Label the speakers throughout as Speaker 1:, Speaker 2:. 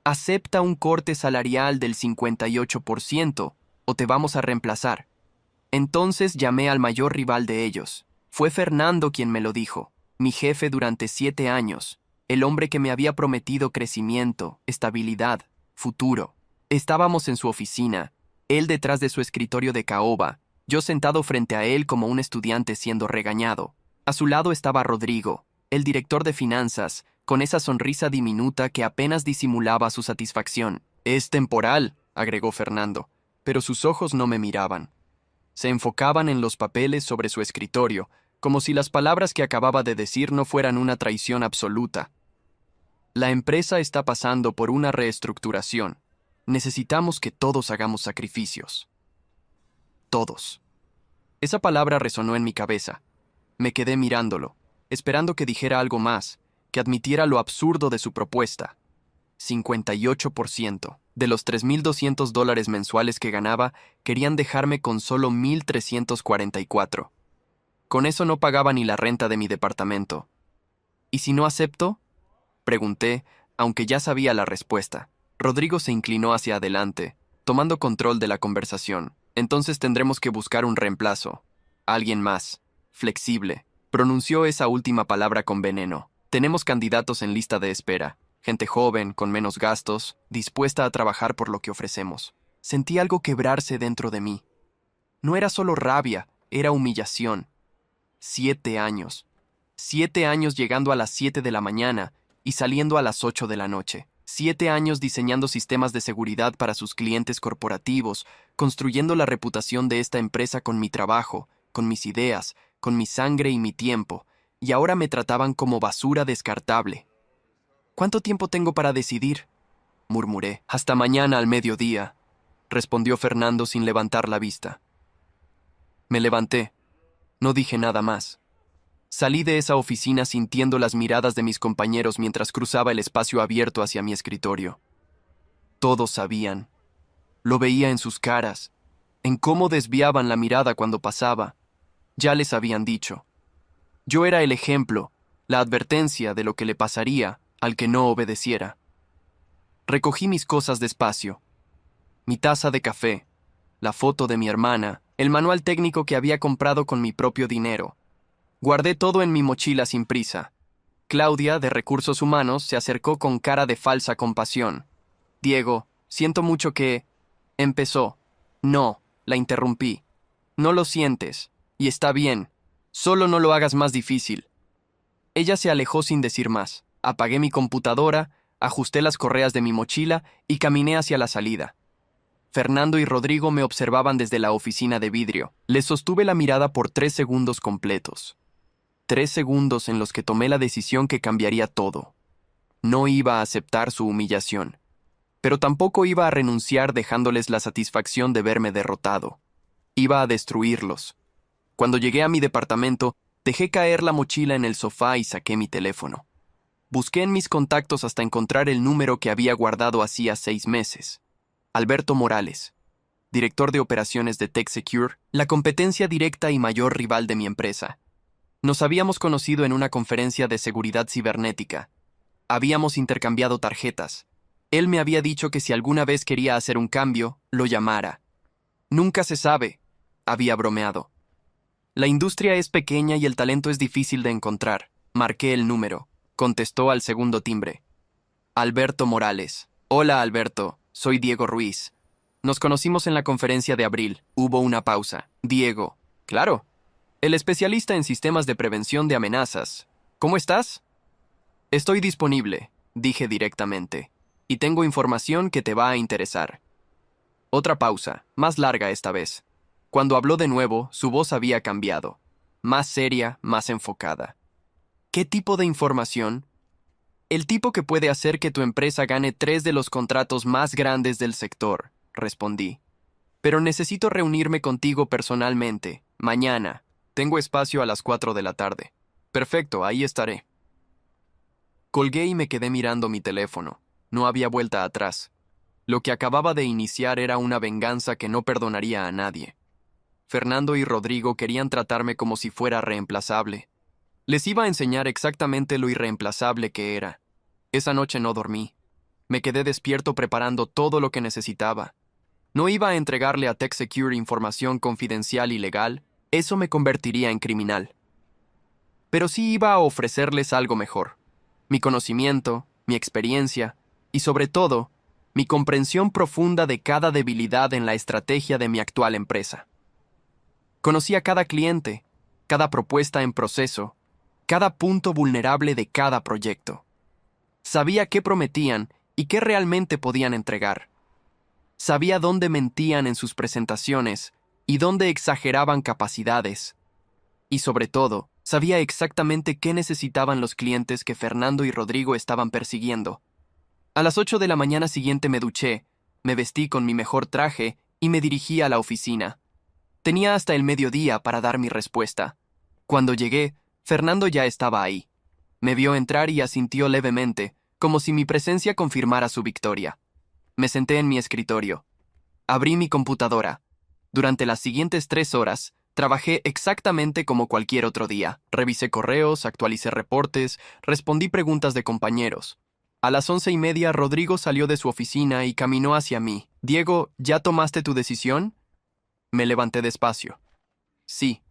Speaker 1: Acepta un corte salarial del 58% o te vamos a reemplazar. Entonces llamé al mayor rival de ellos. Fue Fernando quien me lo dijo, mi jefe durante 7 años, el hombre que me había prometido crecimiento, estabilidad, futuro. Estábamos en su oficina, él detrás de su escritorio de caoba, yo sentado frente a él como un estudiante siendo regañado. A su lado estaba Rodrigo, el director de finanzas, con esa sonrisa diminuta que apenas disimulaba su satisfacción. Es temporal, agregó Fernando, pero sus ojos no me miraban. Se enfocaban en los papeles sobre su escritorio, como si las palabras que acababa de decir no fueran una traición absoluta. La empresa está pasando por una reestructuración. Necesitamos que todos hagamos sacrificios. Todos. Esa palabra resonó en mi cabeza. Me quedé mirándolo, esperando que dijera algo más, que admitiera lo absurdo de su propuesta. 58% de los $3,200 mensuales que ganaba querían dejarme con solo 1,344. Con eso no pagaba ni la renta de mi departamento. ¿Y si no acepto?, pregunté, aunque ya sabía la respuesta. Rodrigo se inclinó hacia adelante, tomando control de la conversación. Entonces tendremos que buscar un reemplazo. Alguien más. Flexible. Pronunció esa última palabra con veneno. Tenemos candidatos en lista de espera. Gente joven, con menos gastos, dispuesta a trabajar por lo que ofrecemos. Sentí algo quebrarse dentro de mí. No era solo rabia, era humillación. 7 años. 7 años llegando a las 7 de la mañana y saliendo a las 8 de la noche. 7 años diseñando sistemas de seguridad para sus clientes corporativos, construyendo la reputación de esta empresa con mi trabajo, con mis ideas, con mi sangre y mi tiempo, y ahora me trataban como basura descartable. ¿Cuánto tiempo tengo para decidir?, murmuré. Hasta mañana al mediodía, respondió Fernando sin levantar la vista. Me levanté. No dije nada más. Salí de esa oficina sintiendo las miradas de mis compañeros mientras cruzaba el espacio abierto hacia mi escritorio. Todos sabían. Lo veía en sus caras, en cómo desviaban la mirada cuando pasaba. Ya les habían dicho. Yo era el ejemplo, la advertencia de lo que le pasaría al que no obedeciera. Recogí mis cosas despacio. Mi taza de café, la foto de mi hermana, el manual técnico que había comprado con mi propio dinero. Guardé todo en mi mochila sin prisa. Claudia, de Recursos Humanos, se acercó con cara de falsa compasión. Diego, siento mucho que... Empezó. No, la interrumpí. No lo sientes, y está bien. Solo no lo hagas más difícil. Ella se alejó sin decir más. Apagué mi computadora, ajusté las correas de mi mochila y caminé hacia la salida. Fernando y Rodrigo me observaban desde la oficina de vidrio. Les sostuve la mirada por 3 segundos completos. 3 segundos en los que tomé la decisión que cambiaría todo. No iba a aceptar su humillación, pero tampoco iba a renunciar dejándoles la satisfacción de verme derrotado. Iba a destruirlos. Cuando llegué a mi departamento, dejé caer la mochila en el sofá y saqué mi teléfono. Busqué en mis contactos hasta encontrar el número que había guardado hacía 6 meses. Alberto Morales, director de operaciones de TechSecure, la competencia directa y mayor rival de mi empresa. Nos habíamos conocido en una conferencia de seguridad cibernética. Habíamos intercambiado tarjetas. Él me había dicho que si alguna vez quería hacer un cambio, lo llamara. Nunca se sabe, había bromeado. La industria es pequeña y el talento es difícil de encontrar. Marqué el número. Contestó al segundo timbre. Alberto Morales. Hola, Alberto. Soy Diego Ruiz. Nos conocimos en la conferencia de abril. Hubo una pausa. Diego. Claro. El especialista en sistemas de prevención de amenazas. ¿Cómo estás? Estoy disponible, dije directamente. Y tengo información que te va a interesar. Otra pausa, más larga esta vez. Cuando habló de nuevo, su voz había cambiado. Más seria, más enfocada. ¿Qué tipo de información? El tipo que puede hacer que tu empresa gane 3 de los contratos más grandes del sector, respondí. Pero necesito reunirme contigo personalmente, mañana. Tengo espacio a las 4 de la tarde. Perfecto, ahí estaré. Colgué y me quedé mirando mi teléfono. No había vuelta atrás. Lo que acababa de iniciar era una venganza que no perdonaría a nadie. Fernando y Rodrigo querían tratarme como si fuera reemplazable. Les iba a enseñar exactamente lo irreemplazable que era. Esa noche no dormí. Me quedé despierto preparando todo lo que necesitaba. No iba a entregarle a TechSecure información confidencial y legal, eso me convertiría en criminal. Pero sí iba a ofrecerles algo mejor. Mi conocimiento, mi experiencia y, sobre todo, mi comprensión profunda de cada debilidad en la estrategia de mi actual empresa. Conocía cada cliente, cada propuesta en proceso, cada punto vulnerable de cada proyecto. Sabía qué prometían y qué realmente podían entregar. Sabía dónde mentían en sus presentaciones y dónde exageraban capacidades. Y sobre todo, sabía exactamente qué necesitaban los clientes que Fernando y Rodrigo estaban persiguiendo. A las 8 de la mañana siguiente me duché, me vestí con mi mejor traje y me dirigí a la oficina. Tenía hasta el mediodía para dar mi respuesta. Cuando llegué, Fernando ya estaba ahí. Me vio entrar y asintió levemente, como si mi presencia confirmara su victoria. Me senté en mi escritorio. Abrí mi computadora. Durante las siguientes 3 horas, trabajé exactamente como cualquier otro día. Revisé correos, actualicé reportes, respondí preguntas de compañeros. A las 11:30, Rodrigo salió de su oficina y caminó hacia mí. «Diego, ¿ya tomaste tu decisión?» Me levanté despacio. «Sí».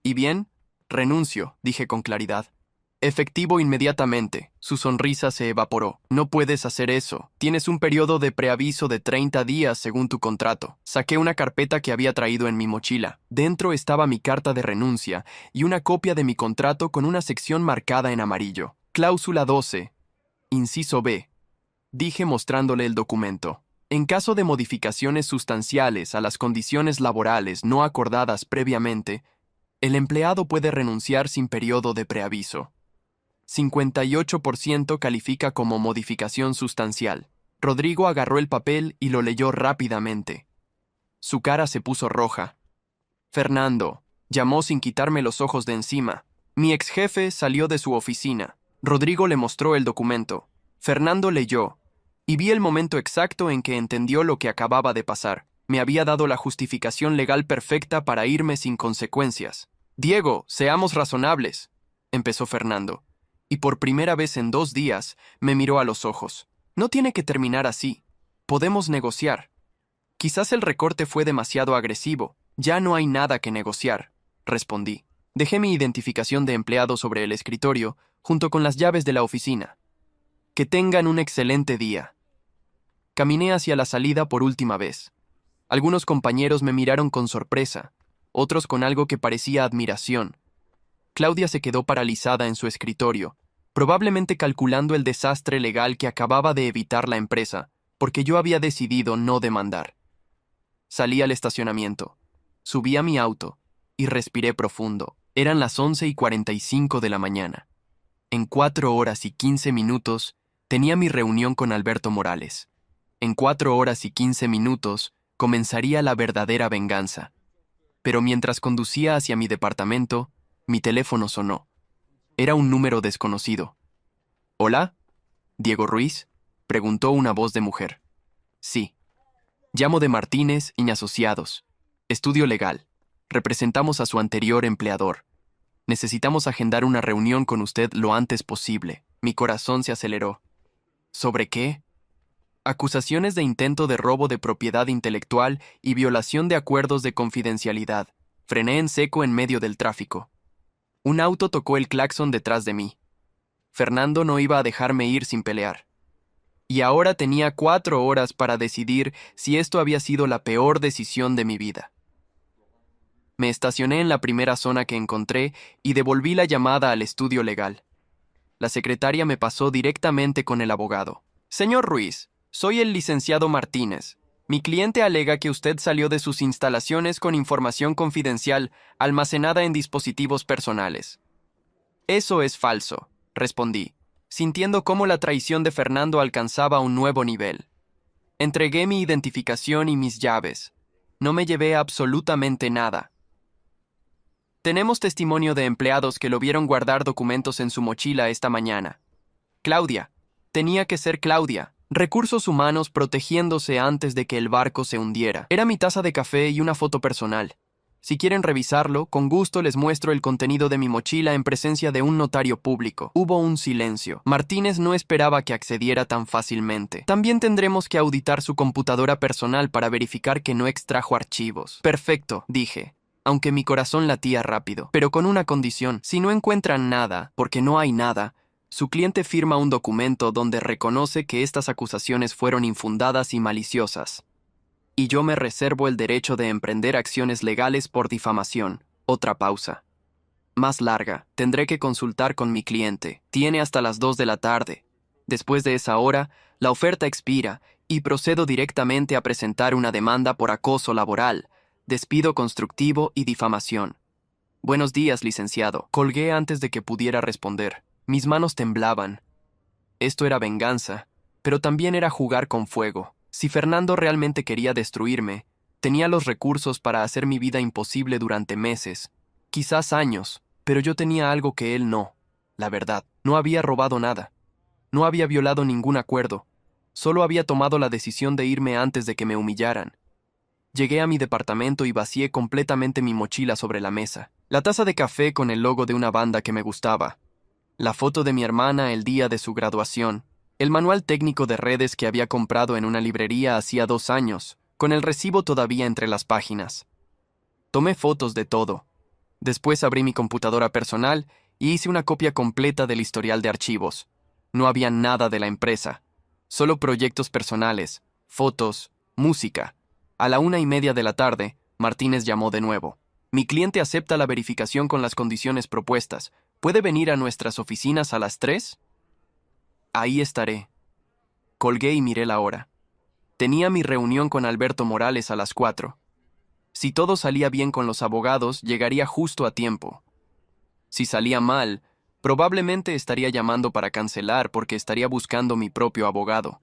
Speaker 1: «¿Y bien?» «Renuncio», dije con claridad. «Efectivo inmediatamente». Su sonrisa se evaporó. «No puedes hacer eso. Tienes un periodo de preaviso de 30 días según tu contrato». Saqué una carpeta que había traído en mi mochila. Dentro estaba mi carta de renuncia y una copia de mi contrato con una sección marcada en amarillo. Cláusula 12. Inciso B. Dije mostrándole el documento. En caso de modificaciones sustanciales a las condiciones laborales no acordadas previamente, el empleado puede renunciar sin periodo de preaviso. 58% califica como modificación sustancial. Rodrigo agarró el papel y lo leyó rápidamente. Su cara se puso roja. «Fernando», llamó sin quitarme los ojos de encima. Mi ex jefe salió de su oficina. Rodrigo le mostró el documento. Fernando leyó, y vi el momento exacto en que entendió lo que acababa de pasar. Me había dado la justificación legal perfecta para irme sin consecuencias. «Diego, seamos razonables», empezó Fernando, y por primera vez en 2 días me miró a los ojos. «No tiene que terminar así. Podemos negociar». «Quizás el recorte fue demasiado agresivo. Ya no hay nada que negociar», respondí. Dejé mi identificación de empleado sobre el escritorio, junto con las llaves de la oficina. «Que tengan un excelente día». Caminé hacia la salida por última vez. Algunos compañeros me miraron con sorpresa, otros con algo que parecía admiración. Claudia se quedó paralizada en su escritorio, probablemente calculando el desastre legal que acababa de evitar la empresa, porque yo había decidido no demandar. Salí al estacionamiento, subí a mi auto y respiré profundo. Eran las 11:45 de la mañana. En 4 horas y 15 minutos tenía mi reunión con Alberto Morales. En 4 horas y 15 minutos comenzaría la verdadera venganza. Pero mientras conducía hacia mi departamento, mi teléfono sonó. Era un número desconocido. «¿Hola? ¿Diego Ruiz?», preguntó una voz de mujer. «Sí. Llamo de Martínez y Asociados. Estudio legal. Representamos a su anterior empleador. Necesitamos agendar una reunión con usted lo antes posible». Mi corazón se aceleró. ¿Sobre qué? Acusaciones de intento de robo de propiedad intelectual y violación de acuerdos de confidencialidad. Frené en seco en medio del tráfico. Un auto tocó el claxon detrás de mí. Fernando no iba a dejarme ir sin pelear. Y ahora tenía 4 horas para decidir si esto había sido la peor decisión de mi vida. Me estacioné en la primera zona que encontré y devolví la llamada al estudio legal. La secretaria me pasó directamente con el abogado. «Señor Ruiz, soy el licenciado Martínez. Mi cliente alega que usted salió de sus instalaciones con información confidencial almacenada en dispositivos personales». «Eso es falso», respondí, sintiendo cómo la traición de Fernando alcanzaba un nuevo nivel. Entregué mi identificación y mis llaves. No me llevé absolutamente nada. Tenemos testimonio de empleados que lo vieron guardar documentos en su mochila esta mañana. Claudia. Tenía que ser Claudia. Recursos humanos protegiéndose antes de que el barco se hundiera. Era mi taza de café y una foto personal. Si quieren revisarlo, con gusto les muestro el contenido de mi mochila en presencia de un notario público. Hubo un silencio. Martínez no esperaba que accediera tan fácilmente. También tendremos que auditar su computadora personal para verificar que no extrajo archivos. Perfecto, dije, aunque mi corazón latía rápido. Pero con una condición: si no encuentran nada, porque no hay nada, su cliente firma un documento donde reconoce que estas acusaciones fueron infundadas y maliciosas. Y yo me reservo el derecho de emprender acciones legales por difamación. Otra pausa. Más larga. Tendré que consultar con mi cliente. Tiene hasta las 2 de la tarde. Después de esa hora, la oferta expira y procedo directamente a presentar una demanda por acoso laboral, despido constructivo y difamación. Buenos días, licenciado. Colgué antes de que pudiera responder. Mis manos temblaban. Esto era venganza, pero también era jugar con fuego. Si Fernando realmente quería destruirme, tenía los recursos para hacer mi vida imposible durante meses, quizás años, pero yo tenía algo que él no. La verdad, no había robado nada. No había violado ningún acuerdo. Solo había tomado la decisión de irme antes de que me humillaran. Llegué a mi departamento y vacié completamente mi mochila sobre la mesa. La taza de café con el logo de una banda que me gustaba. La foto de mi hermana el día de su graduación. El manual técnico de redes que había comprado en una librería hacía 2 años, con el recibo todavía entre las páginas. Tomé fotos de todo. Después abrí mi computadora personal y hice una copia completa del historial de archivos. No había nada de la empresa, solo proyectos personales, fotos, música. A la 1:30 de la tarde, Martínez llamó de nuevo. Mi cliente acepta la verificación con las condiciones propuestas. ¿Puede venir a nuestras oficinas a las 3? Ahí estaré. Colgué y miré la hora. Tenía mi reunión con Alberto Morales a las 4. Si todo salía bien con los abogados, llegaría justo a tiempo. Si salía mal, probablemente estaría llamando para cancelar porque estaría buscando mi propio abogado.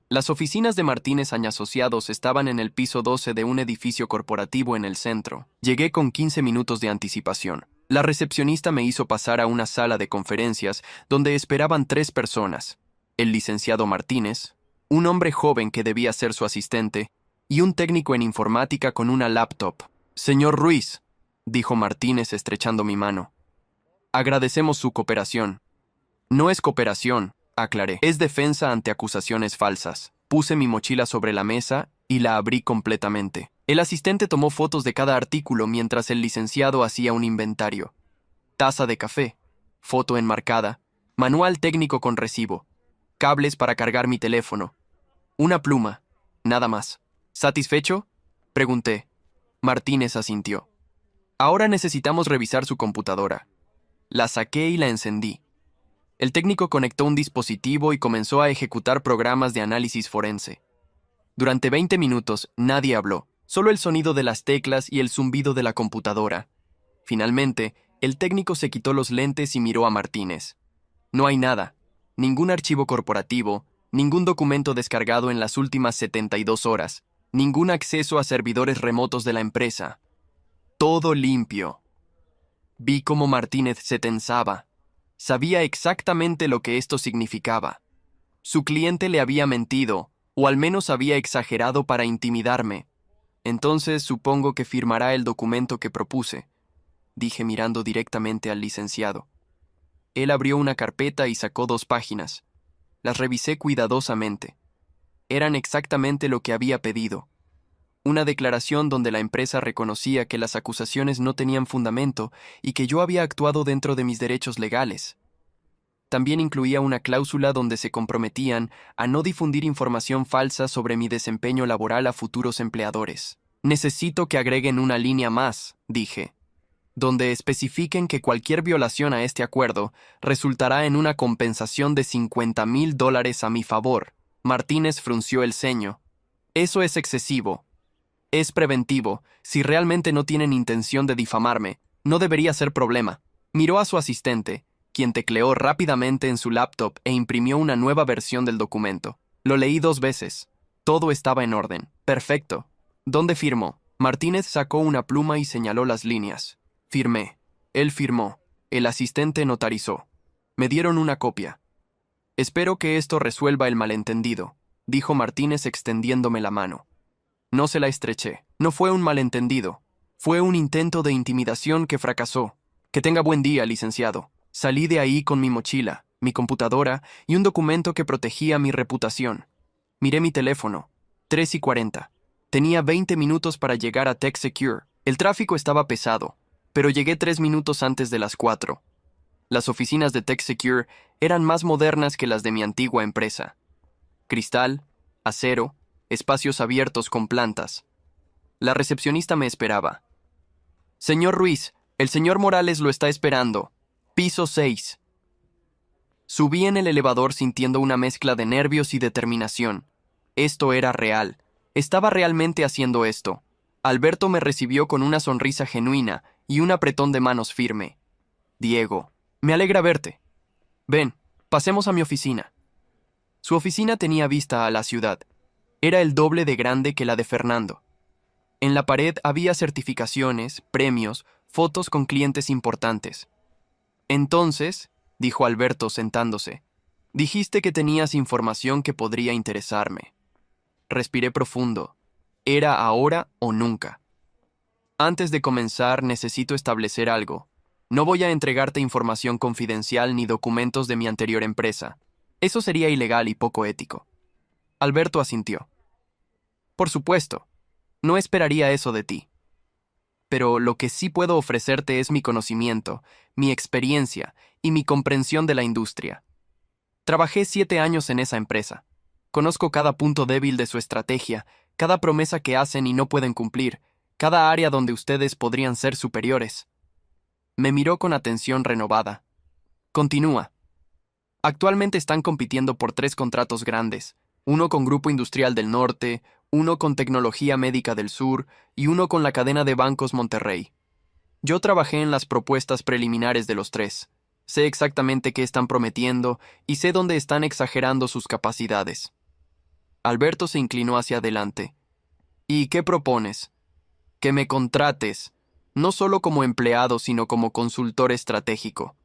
Speaker 1: Las oficinas de Martínez Asociados estaban en el piso 12 de un edificio corporativo en el centro. Llegué con 15 minutos de anticipación. La recepcionista me hizo pasar a una sala de conferencias donde esperaban 3 personas: el licenciado Martínez, un hombre joven que debía ser su asistente, y un técnico en informática con una laptop. «Señor Ruiz», dijo Martínez estrechando mi mano, «agradecemos su cooperación». «No es cooperación», aclaré. «Es defensa ante acusaciones falsas». Puse mi mochila sobre la mesa y la abrí completamente. El asistente tomó fotos de cada artículo mientras el licenciado hacía un inventario. Taza de café, foto enmarcada, manual técnico con recibo, cables para cargar mi teléfono, una pluma, nada más. ¿Satisfecho?, pregunté. Martínez asintió. Ahora necesitamos revisar su computadora. La saqué y la encendí. El técnico conectó un dispositivo y comenzó a ejecutar programas de análisis forense. Durante 20 minutos nadie habló, solo el sonido de las teclas y el zumbido de la computadora. Finalmente, el técnico se quitó los lentes y miró a Martínez. No hay nada, ningún archivo corporativo, ningún documento descargado en las últimas 72 horas, ningún acceso a servidores remotos de la empresa. Todo limpio. Vi cómo Martínez se tensaba. Sabía exactamente lo que esto significaba. Su cliente le había mentido, o al menos había exagerado para intimidarme. Entonces supongo que firmará el documento que propuse, dije mirando directamente al licenciado. Él abrió una carpeta y sacó 2 páginas. Las revisé cuidadosamente. Eran exactamente lo que había pedido. Una declaración donde la empresa reconocía que las acusaciones no tenían fundamento y que yo había actuado dentro de mis derechos legales. También incluía una cláusula donde se comprometían a no difundir información falsa sobre mi desempeño laboral a futuros empleadores. Necesito que agreguen una línea más, dije, donde especifiquen que cualquier violación a este acuerdo resultará en una compensación de $50,000 a mi favor. Martínez frunció el ceño. Eso es excesivo. Es preventivo. Si realmente no tienen intención de difamarme, no debería ser problema. Miró a su asistente, quien tecleó rápidamente en su laptop e imprimió una nueva versión del documento. Lo leí 2 veces. Todo estaba en orden. Perfecto. ¿Dónde firmo? Martínez sacó una pluma y señaló las líneas. Firmé. Él firmó. El asistente notarizó. Me dieron una copia. Espero que esto resuelva el malentendido, dijo Martínez extendiéndome la mano. No se la estreché. No fue un malentendido. Fue un intento de intimidación que fracasó. Que tenga buen día, licenciado. Salí de ahí con mi mochila, mi computadora y un documento que protegía mi reputación. Miré mi teléfono. 3:40. Tenía 20 minutos para llegar a Tech Secure. El tráfico estaba pesado, pero llegué 3 minutos antes de las 4. Las oficinas de Tech Secure eran más modernas que las de mi antigua empresa. Cristal, acero, espacios abiertos con plantas. La recepcionista me esperaba. Señor Ruiz, el señor Morales lo está esperando. Piso 6. Subí en el elevador sintiendo una mezcla de nervios y determinación. Esto era real. Estaba realmente haciendo esto. Alberto me recibió con una sonrisa genuina y un apretón de manos firme. Diego, me alegra verte. Ven, pasemos a mi oficina. Su oficina tenía vista a la ciudad. Era el doble de grande que la de Fernando. En la pared había certificaciones, premios, fotos con clientes importantes. Entonces, dijo Alberto sentándose, dijiste que tenías información que podría interesarme. Respiré profundo. Era ahora o nunca. Antes de comenzar, necesito establecer algo. No voy a entregarte información confidencial ni documentos de mi anterior empresa. Eso sería ilegal y poco ético. Alberto asintió. Por supuesto, no esperaría eso de ti. Pero lo que sí puedo ofrecerte es mi conocimiento, mi experiencia y mi comprensión de la industria. Trabajé 7 años en esa empresa. Conozco cada punto débil de su estrategia, cada promesa que hacen y no pueden cumplir, cada área donde ustedes podrían ser superiores. Me miró con atención renovada. Continúa. Actualmente están compitiendo por 3 contratos grandes, uno con Grupo Industrial del Norte, uno con Tecnología Médica del Sur y uno con la cadena de bancos Monterrey. Yo trabajé en las propuestas preliminares de los 3. Sé exactamente qué están prometiendo y sé dónde están exagerando sus capacidades. Alberto se inclinó hacia adelante. ¿Y qué propones? Que me contrates, no solo como empleado, sino como consultor estratégico.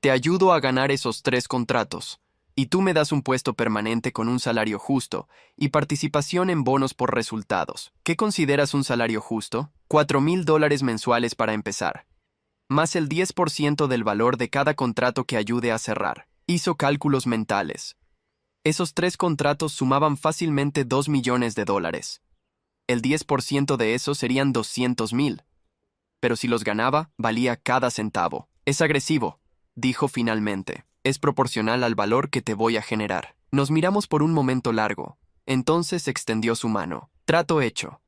Speaker 1: Te ayudo a ganar esos 3 contratos, y tú me das un puesto permanente con un salario justo y participación en bonos por resultados. ¿Qué consideras un salario justo? $4,000 mensuales para empezar, más el 10% del valor de cada contrato que ayude a cerrar. Hizo cálculos mentales. Esos 3 contratos sumaban fácilmente $2 millones. El 10% de eso serían 200,000. Pero si los ganaba, valía cada centavo. Es agresivo, dijo finalmente. Es proporcional al valor que te voy a generar. Nos miramos por un momento largo. Entonces extendió su mano. Trato hecho.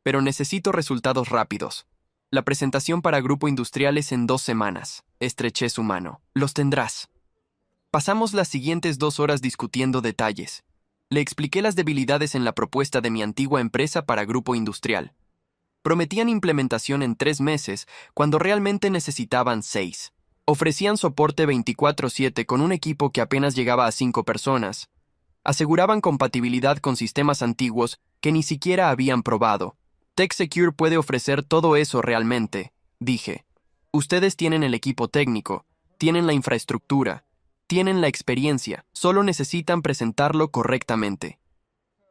Speaker 1: Pero necesito resultados rápidos. La presentación para Grupo Industrial es en 2 semanas. Estreché su mano. Los tendrás. Pasamos las siguientes 2 horas discutiendo detalles. Le expliqué las debilidades en la propuesta de mi antigua empresa para Grupo Industrial. Prometían implementación en 3 meses, cuando realmente necesitaban 6. Ofrecían soporte 24/7 con un equipo que apenas llegaba a 5 personas. Aseguraban compatibilidad con sistemas antiguos que ni siquiera habían probado. Tech Secure puede ofrecer todo eso realmente, dije. Ustedes tienen el equipo técnico, tienen la infraestructura, tienen la experiencia, solo necesitan presentarlo correctamente.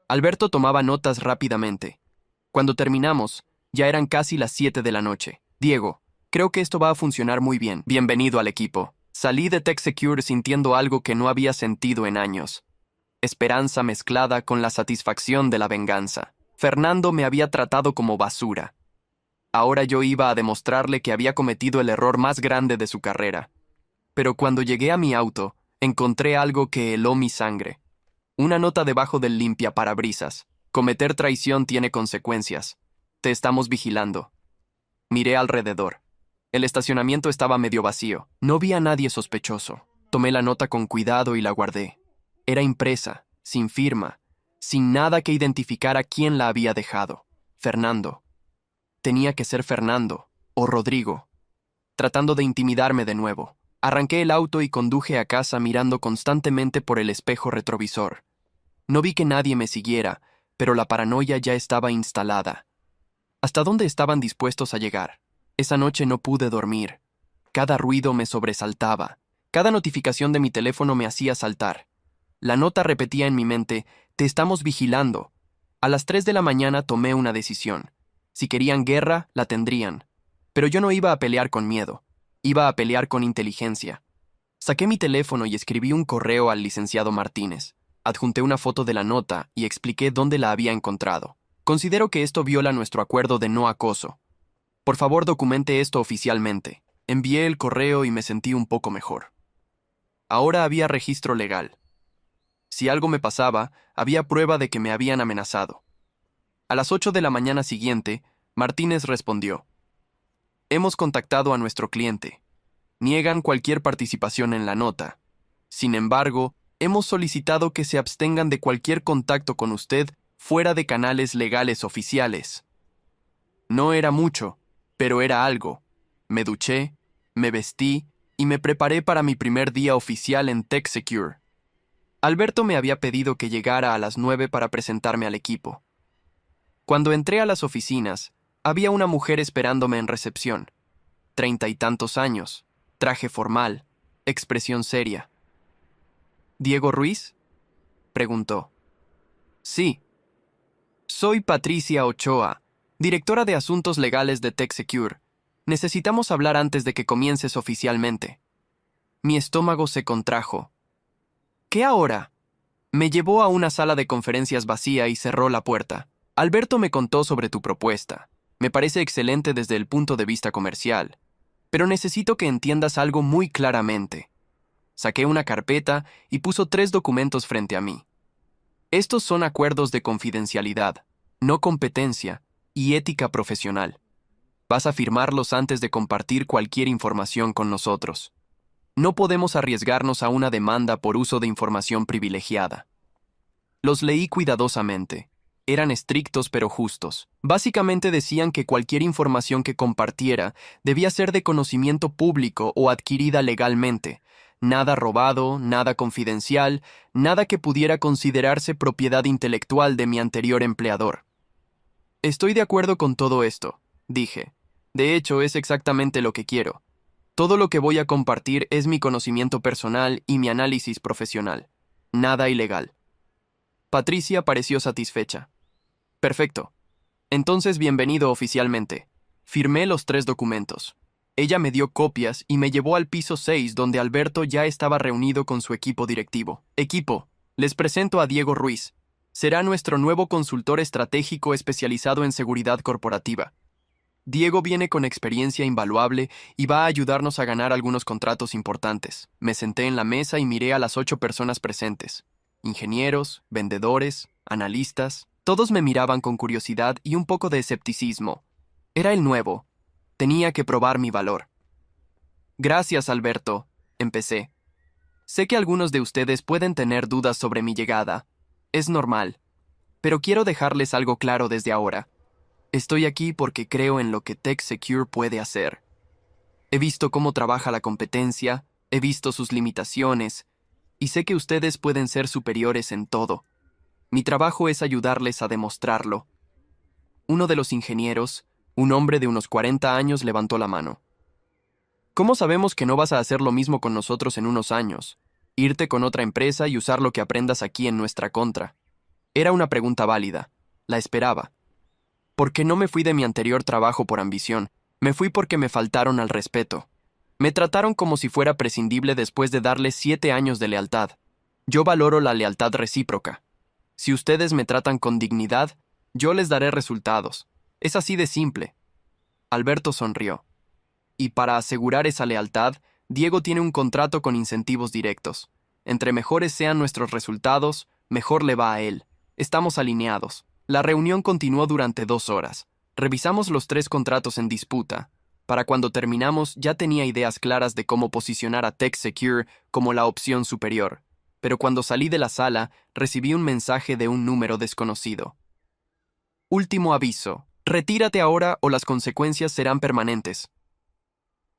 Speaker 1: Alberto tomaba notas rápidamente. Cuando terminamos, ya eran casi las 7 de la noche. Diego, creo que esto va a funcionar muy bien. Bienvenido al equipo. Salí de Tech Secure sintiendo algo que no había sentido en años. Esperanza mezclada con la satisfacción de la venganza. Fernando me había tratado como basura. Ahora yo iba a demostrarle que había cometido el error más grande de su carrera. Pero cuando llegué a mi auto, encontré algo que heló mi sangre. Una nota debajo del limpiaparabrisas. Cometer traición tiene consecuencias. Te estamos vigilando. Miré alrededor. El estacionamiento estaba medio vacío. No vi a nadie sospechoso. Tomé la nota con cuidado y la guardé. Era impresa, sin firma, sin nada que identificara quién la había dejado. Fernando. Tenía que ser Fernando, o Rodrigo. Tratando de intimidarme de nuevo. Arranqué el auto y conduje a casa mirando constantemente por el espejo retrovisor. No vi que nadie me siguiera, pero la paranoia ya estaba instalada. ¿Hasta dónde estaban dispuestos a llegar? Esa noche no pude dormir. Cada ruido me sobresaltaba. Cada notificación de mi teléfono me hacía saltar. La nota repetía en mi mente, «Te estamos vigilando». A las 3 de la mañana tomé una decisión. Si querían guerra, la tendrían. Pero yo no iba a pelear con miedo. Iba a pelear con inteligencia. Saqué mi teléfono y escribí un correo al licenciado Martínez. Adjunté una foto de la nota y expliqué dónde la había encontrado. Considero que esto viola nuestro acuerdo de no acoso. Por favor, documente esto oficialmente. Envié el correo y me sentí un poco mejor. Ahora había registro legal. Si algo me pasaba, había prueba de que me habían amenazado. A las 8 de la mañana siguiente, Martínez respondió: Hemos contactado a nuestro cliente. Niegan cualquier participación en la nota. Sin embargo, hemos solicitado que se abstengan de cualquier contacto con usted fuera de canales legales oficiales. No era mucho, pero era algo. Me duché, me vestí y me preparé para mi primer día oficial en TechSecure. Alberto me había pedido que llegara a las 9 para presentarme al equipo. Cuando entré a las oficinas, había una mujer esperándome en recepción. 30 y tantos años, traje formal, expresión seria. ¿Diego Ruiz?, preguntó. Sí. Soy Patricia Ochoa, directora de Asuntos Legales de TechSecure. Necesitamos hablar antes de que comiences oficialmente. Mi estómago se contrajo. ¿Qué ahora? Me llevó a una sala de conferencias vacía y cerró la puerta. Alberto me contó sobre tu propuesta. Me parece excelente desde el punto de vista comercial. Pero necesito que entiendas algo muy claramente. Saqué una carpeta y puso 3 documentos frente a mí. Estos son acuerdos de confidencialidad, no competencia y ética profesional. Vas a firmarlos antes de compartir cualquier información con nosotros. No podemos arriesgarnos a una demanda por uso de información privilegiada. Los leí cuidadosamente. Eran estrictos pero justos. Básicamente decían que cualquier información que compartiera debía ser de conocimiento público o adquirida legalmente. Nada robado, nada confidencial, nada que pudiera considerarse propiedad intelectual de mi anterior empleador. Estoy de acuerdo con todo esto, dije. De hecho, es exactamente lo que quiero. Todo lo que voy a compartir es mi conocimiento personal y mi análisis profesional. Nada ilegal. Patricia pareció satisfecha. Perfecto. Entonces, bienvenido oficialmente. Firmé los 3 documentos. Ella me dio copias y me llevó al piso 6, donde Alberto ya estaba reunido con su equipo directivo. Equipo, les presento a Diego Ruiz. Será nuestro nuevo consultor estratégico especializado en seguridad corporativa. Diego viene con experiencia invaluable y va a ayudarnos a ganar algunos contratos importantes. Me senté en la mesa y miré a las 8 personas presentes. Ingenieros, vendedores, analistas. Todos me miraban con curiosidad y un poco de escepticismo. Era el nuevo. Tenía que probar mi valor. Gracias, Alberto, empecé. Sé que algunos de ustedes pueden tener dudas sobre mi llegada. Es normal. Pero quiero dejarles algo claro desde ahora. Estoy aquí porque creo en lo que TechSecure puede hacer. He visto cómo trabaja la competencia, he visto sus limitaciones, y sé que ustedes pueden ser superiores en todo. Mi trabajo es ayudarles a demostrarlo. Uno de los ingenieros, un hombre de unos 40 años, levantó la mano. ¿Cómo sabemos que no vas a hacer lo mismo con nosotros en unos años? Irte con otra empresa y usar lo que aprendas aquí en nuestra contra. Era una pregunta válida. La esperaba. Porque no me fui de mi anterior trabajo por ambición. Me fui porque me faltaron al respeto. Me trataron como si fuera prescindible después de darles 7 años de lealtad. Yo valoro la lealtad recíproca. Si ustedes me tratan con dignidad, yo les daré resultados. Es así de simple. Alberto sonrió. Y para asegurar esa lealtad, Diego tiene un contrato con incentivos directos. Entre mejores sean nuestros resultados, mejor le va a él. Estamos alineados. La reunión continuó durante 2 horas. Revisamos los 3 contratos en disputa. Para cuando terminamos ya tenía ideas claras de cómo posicionar a TechSecure como la opción superior. Pero cuando salí de la sala, recibí un mensaje de un número desconocido. Último aviso. Retírate ahora o las consecuencias serán permanentes.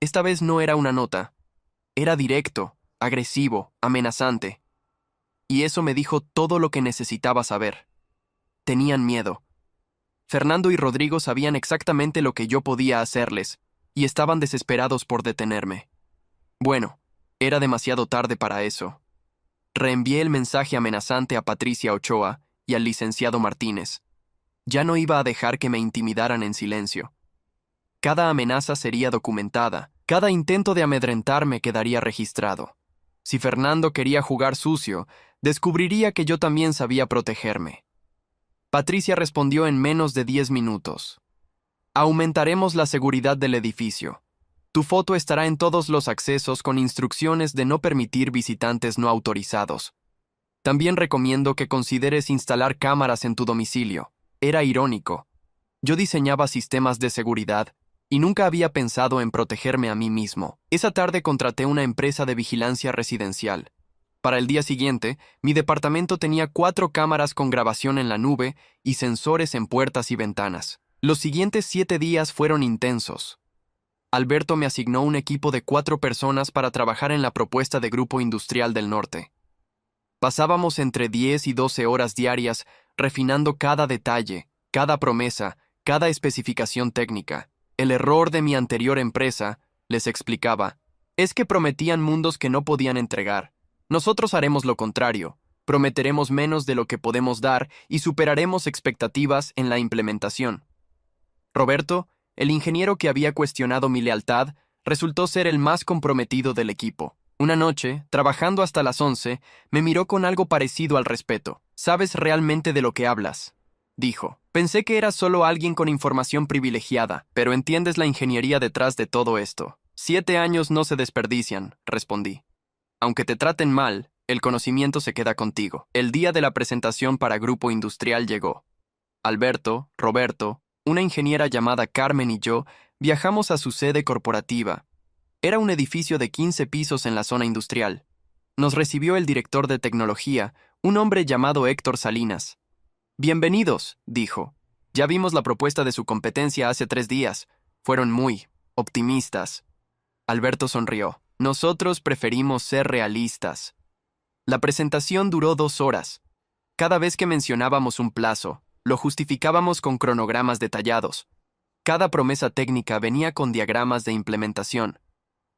Speaker 1: Esta vez no era una nota. Era directo, agresivo, amenazante. Y eso me dijo todo lo que necesitaba saber. Tenían miedo. Fernando y Rodrigo sabían exactamente lo que yo podía hacerles, y estaban desesperados por detenerme. Bueno, era demasiado tarde para eso. Reenvié el mensaje amenazante a Patricia Ochoa y al licenciado Martínez. Ya no iba a dejar que me intimidaran en silencio. Cada amenaza sería documentada, cada intento de amedrentarme quedaría registrado. Si Fernando quería jugar sucio, descubriría que yo también sabía protegerme. Patricia respondió en menos de 10 minutos. Aumentaremos la seguridad del edificio. Tu foto estará en todos los accesos con instrucciones de no permitir visitantes no autorizados. También recomiendo que consideres instalar cámaras en tu domicilio. Era irónico. Yo diseñaba sistemas de seguridad y nunca había pensado en protegerme a mí mismo. Esa tarde contraté una empresa de vigilancia residencial. Para el día siguiente, mi departamento tenía 4 cámaras con grabación en la nube y sensores en puertas y ventanas. Los siguientes 7 días fueron intensos. Alberto me asignó un equipo de 4 personas para trabajar en la propuesta de Grupo Industrial del Norte. Pasábamos entre 10 y 12 horas diarias refinando cada detalle, cada promesa, cada especificación técnica. El error de mi anterior empresa, les explicaba, es que prometían mundos que no podían entregar. Nosotros haremos lo contrario, prometeremos menos de lo que podemos dar y superaremos expectativas en la implementación. Roberto, el ingeniero que había cuestionado mi lealtad, resultó ser el más comprometido del equipo. Una noche, trabajando hasta las 11, me miró con algo parecido al respeto. «¿Sabes realmente de lo que hablas?», dijo. «Pensé que eras solo alguien con información privilegiada, pero entiendes la ingeniería detrás de todo esto». 7 años no se desperdician, respondí. Aunque te traten mal, el conocimiento se queda contigo. El día de la presentación para Grupo Industrial llegó. Alberto, Roberto, una ingeniera llamada Carmen y yo viajamos a su sede corporativa. Era un edificio de 15 pisos en la zona industrial. Nos recibió el director de tecnología, un hombre llamado Héctor Salinas. «Bienvenidos», dijo. «Ya vimos la propuesta de su competencia hace 3 días. Fueron muy optimistas». Alberto sonrió. «Nosotros preferimos ser realistas». La presentación duró 2 horas. Cada vez que mencionábamos un plazo, lo justificábamos con cronogramas detallados. Cada promesa técnica venía con diagramas de implementación.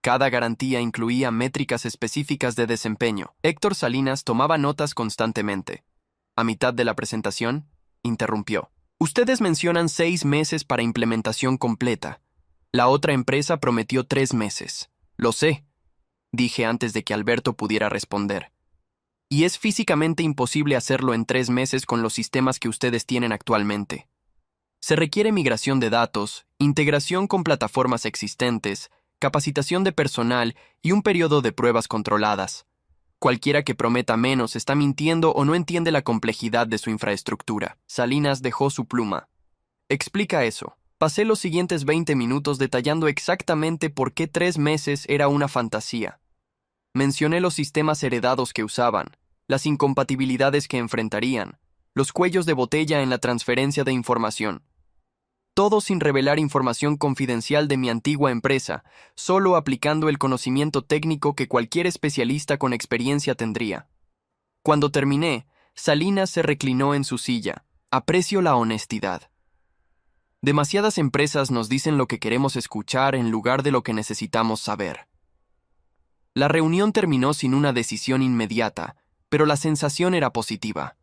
Speaker 1: Cada garantía incluía métricas específicas de desempeño. Héctor Salinas tomaba notas constantemente. A mitad de la presentación, interrumpió. «Ustedes mencionan 6 meses para implementación completa. La otra empresa prometió 3 meses. Lo sé», dije antes de que Alberto pudiera responder. «Y es físicamente imposible hacerlo en 3 meses con los sistemas que ustedes tienen actualmente. Se requiere migración de datos, integración con plataformas existentes, capacitación de personal y un periodo de pruebas controladas. Cualquiera que prometa menos está mintiendo o no entiende la complejidad de su infraestructura». Salinas dejó su pluma. «Explica eso». Pasé los siguientes 20 minutos detallando exactamente por qué 3 meses era una fantasía. Mencioné los sistemas heredados que usaban, las incompatibilidades que enfrentarían, los cuellos de botella en la transferencia de información. Todo sin revelar información confidencial de mi antigua empresa, solo aplicando el conocimiento técnico que cualquier especialista con experiencia tendría. Cuando terminé, Salinas se reclinó en su silla. «Aprecio la honestidad. Demasiadas empresas nos dicen lo que queremos escuchar en lugar de lo que necesitamos saber». La reunión terminó sin una decisión inmediata, pero la sensación era positiva.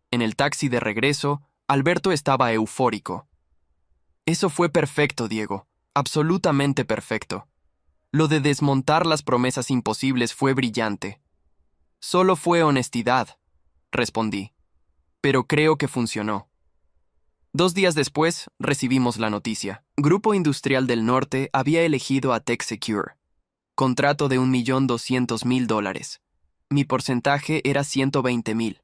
Speaker 1: En el taxi de regreso, Alberto estaba eufórico. «Eso fue perfecto, Diego, absolutamente perfecto. Lo de desmontar las promesas imposibles fue brillante». «Solo fue honestidad», respondí. «Pero creo que funcionó». 2 días después, recibimos la noticia. Grupo Industrial del Norte había elegido a TechSecure. Contrato de $1.200.000. Mi porcentaje era $120.000.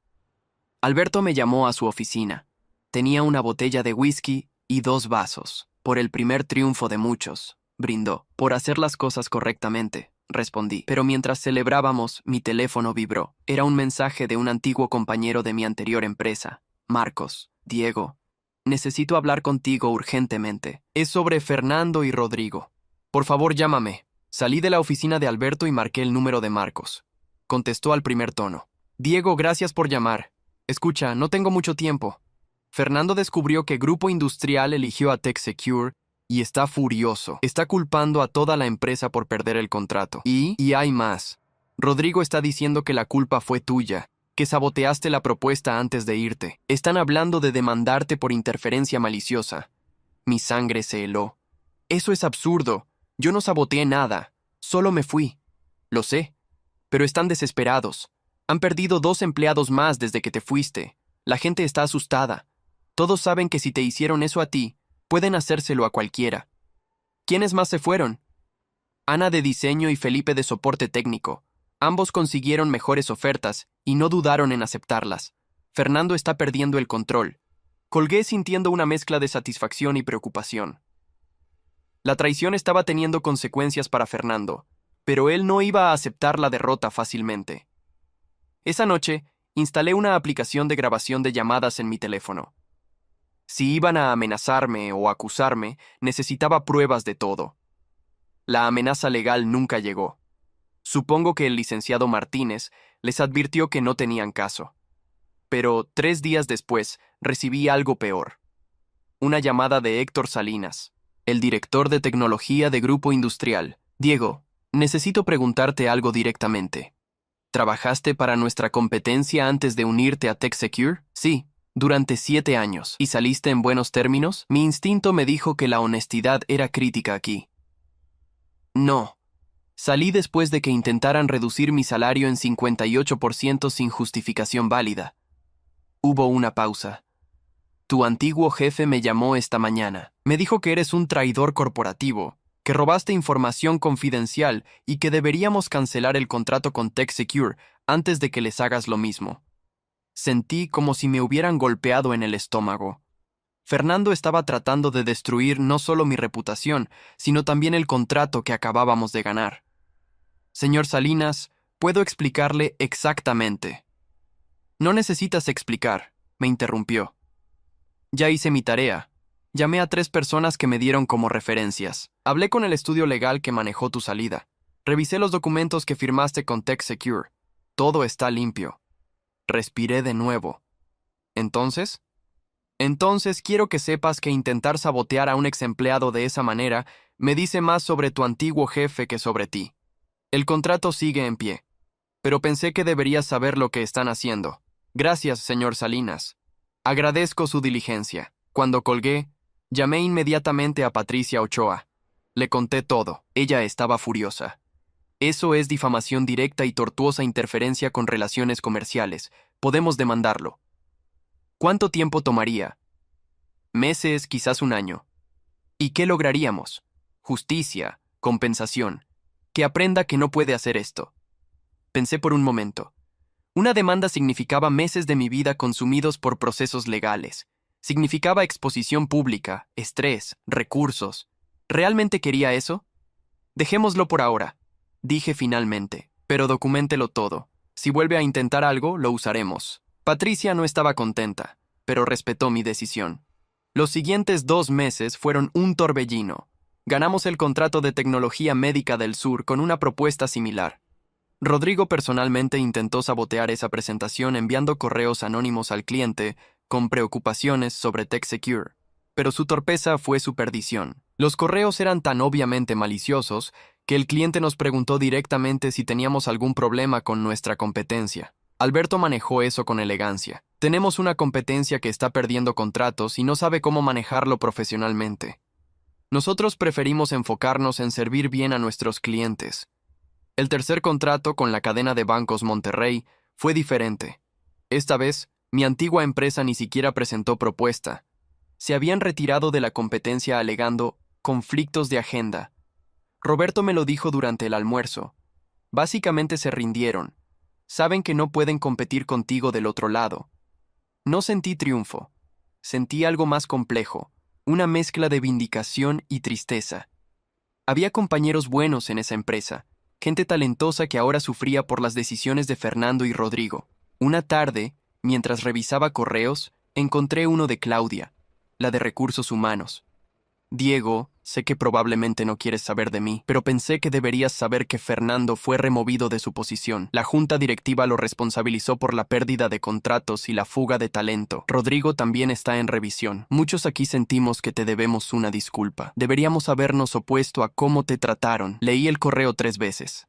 Speaker 1: Alberto me llamó a su oficina. Tenía una botella de whisky y 2 vasos. «Por el primer triunfo de muchos», brindó. «Por hacer las cosas correctamente», respondí. Pero mientras celebrábamos, mi teléfono vibró. Era un mensaje de un antiguo compañero de mi anterior empresa. «Marcos, Diego, necesito hablar contigo urgentemente. Es sobre Fernando y Rodrigo. Por favor, llámame». Salí de la oficina de Alberto y marqué el número de Marcos. Contestó al primer tono. «Diego, gracias por llamar. Escucha, no tengo mucho tiempo. Fernando descubrió que Grupo Industrial eligió a TechSecure y está furioso. Está culpando a toda la empresa por perder el contrato. Y hay más. Rodrigo está diciendo que la culpa fue tuya, que saboteaste la propuesta antes de irte. Están hablando de demandarte por interferencia maliciosa. Mi sangre se heló. Eso es absurdo. Yo no saboteé nada. Solo me fui. Lo sé. Pero están desesperados. Han perdido 2 empleados más desde que te fuiste. La gente está asustada. Todos saben que si te hicieron eso a ti, pueden hacérselo a cualquiera. ¿Quiénes más se fueron? Ana de diseño y Felipe de soporte técnico. Ambos consiguieron mejores ofertas y no dudaron en aceptarlas. Fernando está perdiendo el control. Colgué sintiendo una mezcla de satisfacción y preocupación. La traición estaba teniendo consecuencias para Fernando, pero él no iba a aceptar la derrota fácilmente. Esa noche, instalé una aplicación de grabación de llamadas en mi teléfono. Si iban a amenazarme o acusarme, necesitaba pruebas de todo. La amenaza legal nunca llegó. Supongo que el licenciado Martínez les advirtió que no tenían caso. Pero 3 días después recibí algo peor. Una llamada de Héctor Salinas, el director de tecnología de Grupo Industrial. Diego, necesito preguntarte algo directamente. ¿Trabajaste para nuestra competencia antes de unirte a TechSecure? Sí, durante 7 años. ¿Y saliste en buenos términos? Mi instinto me dijo que la honestidad era crítica aquí. No. Salí después de que intentaran reducir mi salario en 58% sin justificación válida. Hubo una pausa. Tu antiguo jefe me llamó esta mañana. Me dijo que eres un traidor corporativo, que robaste información confidencial y que deberíamos cancelar el contrato con TechSecure antes de que les hagas lo mismo. Sentí como si me hubieran golpeado en el estómago. Fernando estaba tratando de destruir no solo mi reputación, sino también el contrato que acabábamos de ganar. Señor Salinas, puedo explicarle exactamente. No necesitas explicar, me interrumpió. Ya hice mi tarea. Llamé a 3 personas que me dieron como referencias. Hablé con el estudio legal que manejó tu salida. Revisé los documentos que firmaste con TechSecure. Todo está limpio. Respiré de nuevo. ¿Entonces? Entonces quiero que sepas que intentar sabotear a un ex empleado de esa manera me dice más sobre tu antiguo jefe que sobre ti. El contrato sigue en pie, pero pensé que deberías saber lo que están haciendo. Gracias, señor Salinas. Agradezco su diligencia. Cuando colgué, llamé inmediatamente a Patricia Ochoa. Le conté todo. Ella estaba furiosa. Eso es difamación directa y tortuosa interferencia con relaciones comerciales. Podemos demandarlo. ¿Cuánto tiempo tomaría? Meses, quizás 1 año. ¿Y qué lograríamos? Justicia, compensación. Que aprenda que no puede hacer esto. Pensé por un momento. Una demanda significaba meses de mi vida consumidos por procesos legales. Significaba exposición pública, estrés, recursos. ¿Realmente quería eso? Dejémoslo por ahora, dije finalmente, pero documéntelo todo. Si vuelve a intentar algo, lo usaremos. Patricia no estaba contenta, pero respetó mi decisión. Los siguientes 2 meses fueron un torbellino. Ganamos el contrato de Tecnología Médica del Sur con una propuesta similar. Rodrigo personalmente intentó sabotear esa presentación enviando correos anónimos al cliente con preocupaciones sobre TechSecure, pero su torpeza fue su perdición. Los correos eran tan obviamente maliciosos que el cliente nos preguntó directamente si teníamos algún problema con nuestra competencia. Alberto manejó eso con elegancia. Tenemos una competencia que está perdiendo contratos y no sabe cómo manejarlo profesionalmente. Nosotros preferimos enfocarnos en servir bien a nuestros clientes. El tercer contrato con la cadena de bancos Monterrey fue diferente. Esta vez, mi antigua empresa ni siquiera presentó propuesta. Se habían retirado de la competencia alegando conflictos de agenda. Roberto me lo dijo durante el almuerzo. Básicamente se rindieron. Saben que no pueden competir contigo del otro lado. No sentí triunfo. Sentí algo más complejo, una mezcla de vindicación y tristeza. Había compañeros buenos en esa empresa, gente talentosa que ahora sufría por las decisiones de Fernando y Rodrigo. Una tarde, mientras revisaba correos, encontré uno de Claudia, la de Recursos Humanos. Diego, sé que probablemente no quieres saber de mí, pero pensé que deberías saber que Fernando fue removido de su posición. La junta directiva lo responsabilizó por la pérdida de contratos y la fuga de talento. Rodrigo también está en revisión. Muchos aquí sentimos que te debemos una disculpa. Deberíamos habernos opuesto a cómo te trataron. Leí el correo 3 veces.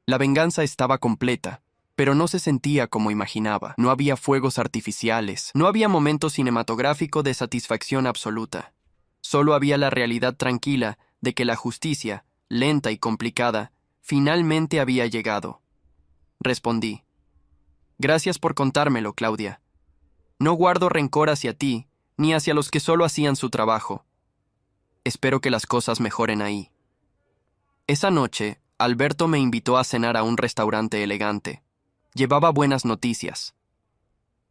Speaker 1: La venganza estaba completa. pero no se sentía como imaginaba. No había fuegos artificiales, no había momento cinematográfico de satisfacción absoluta. Solo había la realidad tranquila de que la justicia, lenta y complicada, finalmente había llegado. Respondí. Gracias por contármelo, Claudia. No guardo rencor hacia ti, ni hacia los que solo hacían su trabajo. Espero que las cosas mejoren ahí. Esa noche, Alberto me invitó a cenar a un restaurante elegante. Llevaba buenas noticias.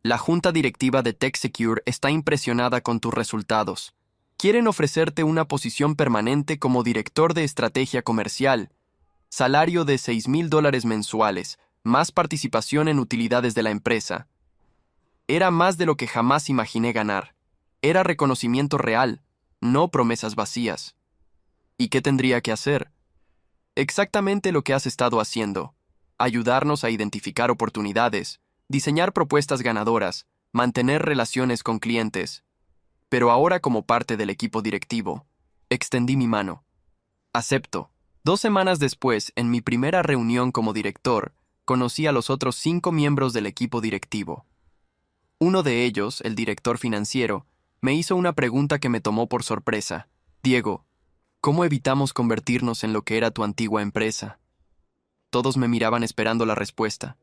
Speaker 1: La junta directiva de TechSecure está impresionada con tus resultados. Quieren ofrecerte una posición permanente como director de estrategia comercial, salario de $6,000 mensuales, más participación en utilidades de la empresa. Era más de lo que jamás imaginé ganar. Era reconocimiento real, no promesas vacías. ¿Y qué tendría que hacer? Exactamente lo que has estado haciendo. Ayudarnos a identificar oportunidades, diseñar propuestas ganadoras, mantener relaciones con clientes. Pero ahora como parte del equipo directivo, extendí mi mano. Acepto. 2 semanas después, en mi primera reunión como director, conocí a los otros 5 miembros del equipo directivo. Uno de ellos, el director financiero, me hizo una pregunta que me tomó por sorpresa. Diego, ¿cómo evitamos convertirnos en lo que era tu antigua empresa? Todos me miraban esperando la respuesta.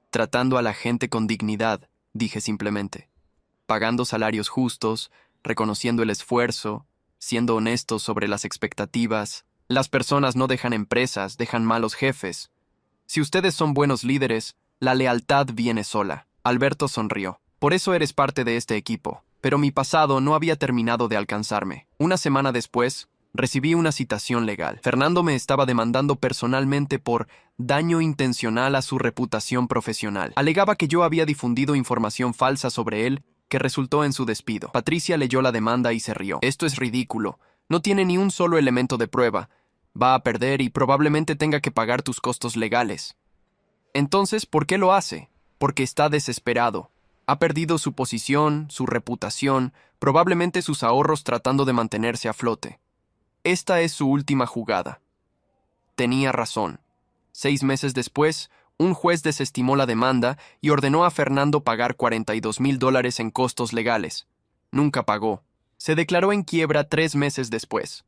Speaker 1: Tratando a la gente con dignidad, dije simplemente. Pagando salarios justos, reconociendo el esfuerzo, siendo honestos sobre las expectativas. Las personas no dejan empresas, dejan malos jefes. Si ustedes son buenos líderes, la lealtad viene sola. Alberto sonrió. Por eso eres parte de este equipo. Pero mi pasado no había terminado de alcanzarme. Una semana después, recibí una citación legal. Fernando me estaba demandando personalmente por daño intencional a su reputación profesional. Alegaba que yo había difundido información falsa sobre él que resultó en su despido. Patricia leyó la demanda y se rió. Esto es ridículo. No tiene ni un solo elemento de prueba. Va a perder y probablemente tenga que pagar tus costos legales. Entonces, ¿por qué lo hace? Porque está desesperado. Ha perdido su posición, su reputación, probablemente sus ahorros tratando de mantenerse a flote. Esta es su última jugada. Tenía razón. 6 meses después, un juez desestimó la demanda y ordenó a Fernando pagar $42,000 en costos legales. Nunca pagó. Se declaró en quiebra 3 meses después.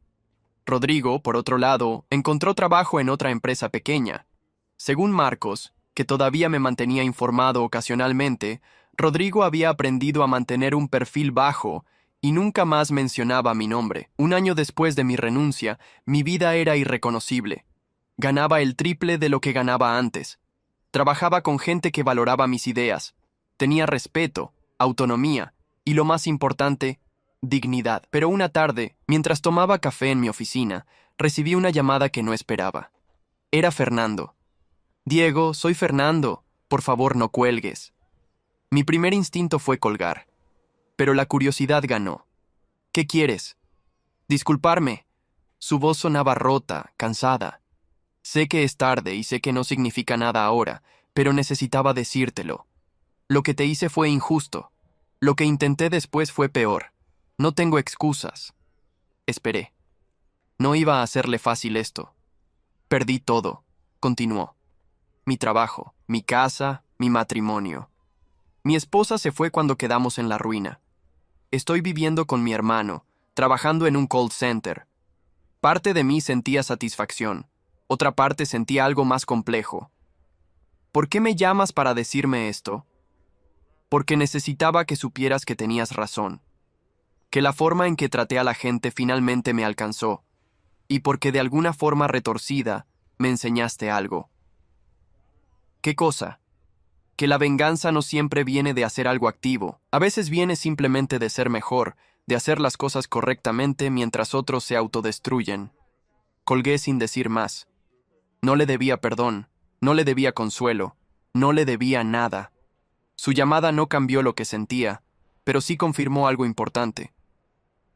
Speaker 1: Rodrigo, por otro lado, encontró trabajo en otra empresa pequeña. Según Marcos, que todavía me mantenía informado ocasionalmente, Rodrigo había aprendido a mantener un perfil bajo y nunca más mencionaba mi nombre. 1 año después de mi renuncia, mi vida era irreconocible. Ganaba el triple de lo que ganaba antes. Trabajaba con gente que valoraba mis ideas. Tenía respeto, autonomía y, lo más importante, dignidad. Pero una tarde, mientras tomaba café en mi oficina, recibí una llamada que no esperaba. Era Fernando. Diego, soy Fernando. Por favor, no cuelgues. Mi primer instinto fue colgar. Pero la curiosidad ganó. ¿Qué quieres? Disculparme. Su voz sonaba rota, cansada. Sé que es tarde y sé que no significa nada ahora, pero necesitaba decírtelo. Lo que te hice fue injusto. Lo que intenté después fue peor. No tengo excusas. Esperé. No iba a hacerle fácil esto. Perdí todo, continuó. Mi trabajo, mi casa, mi matrimonio. Mi esposa se fue cuando quedamos en la ruina. Estoy viviendo con mi hermano, trabajando en un call center. Parte de mí sentía satisfacción, otra parte sentía algo más complejo. ¿Por qué me llamas para decirme esto? Porque necesitaba que supieras que tenías razón, que la forma en que traté a la gente finalmente me alcanzó, y porque de alguna forma retorcida me enseñaste algo. ¿Qué cosa? Que la venganza no siempre viene de hacer algo activo, a veces viene simplemente de ser mejor, de hacer las cosas correctamente mientras otros se autodestruyen. Colgué sin decir más. No le debía perdón, no le debía consuelo, no le debía nada. Su llamada no cambió lo que sentía, pero sí confirmó algo importante.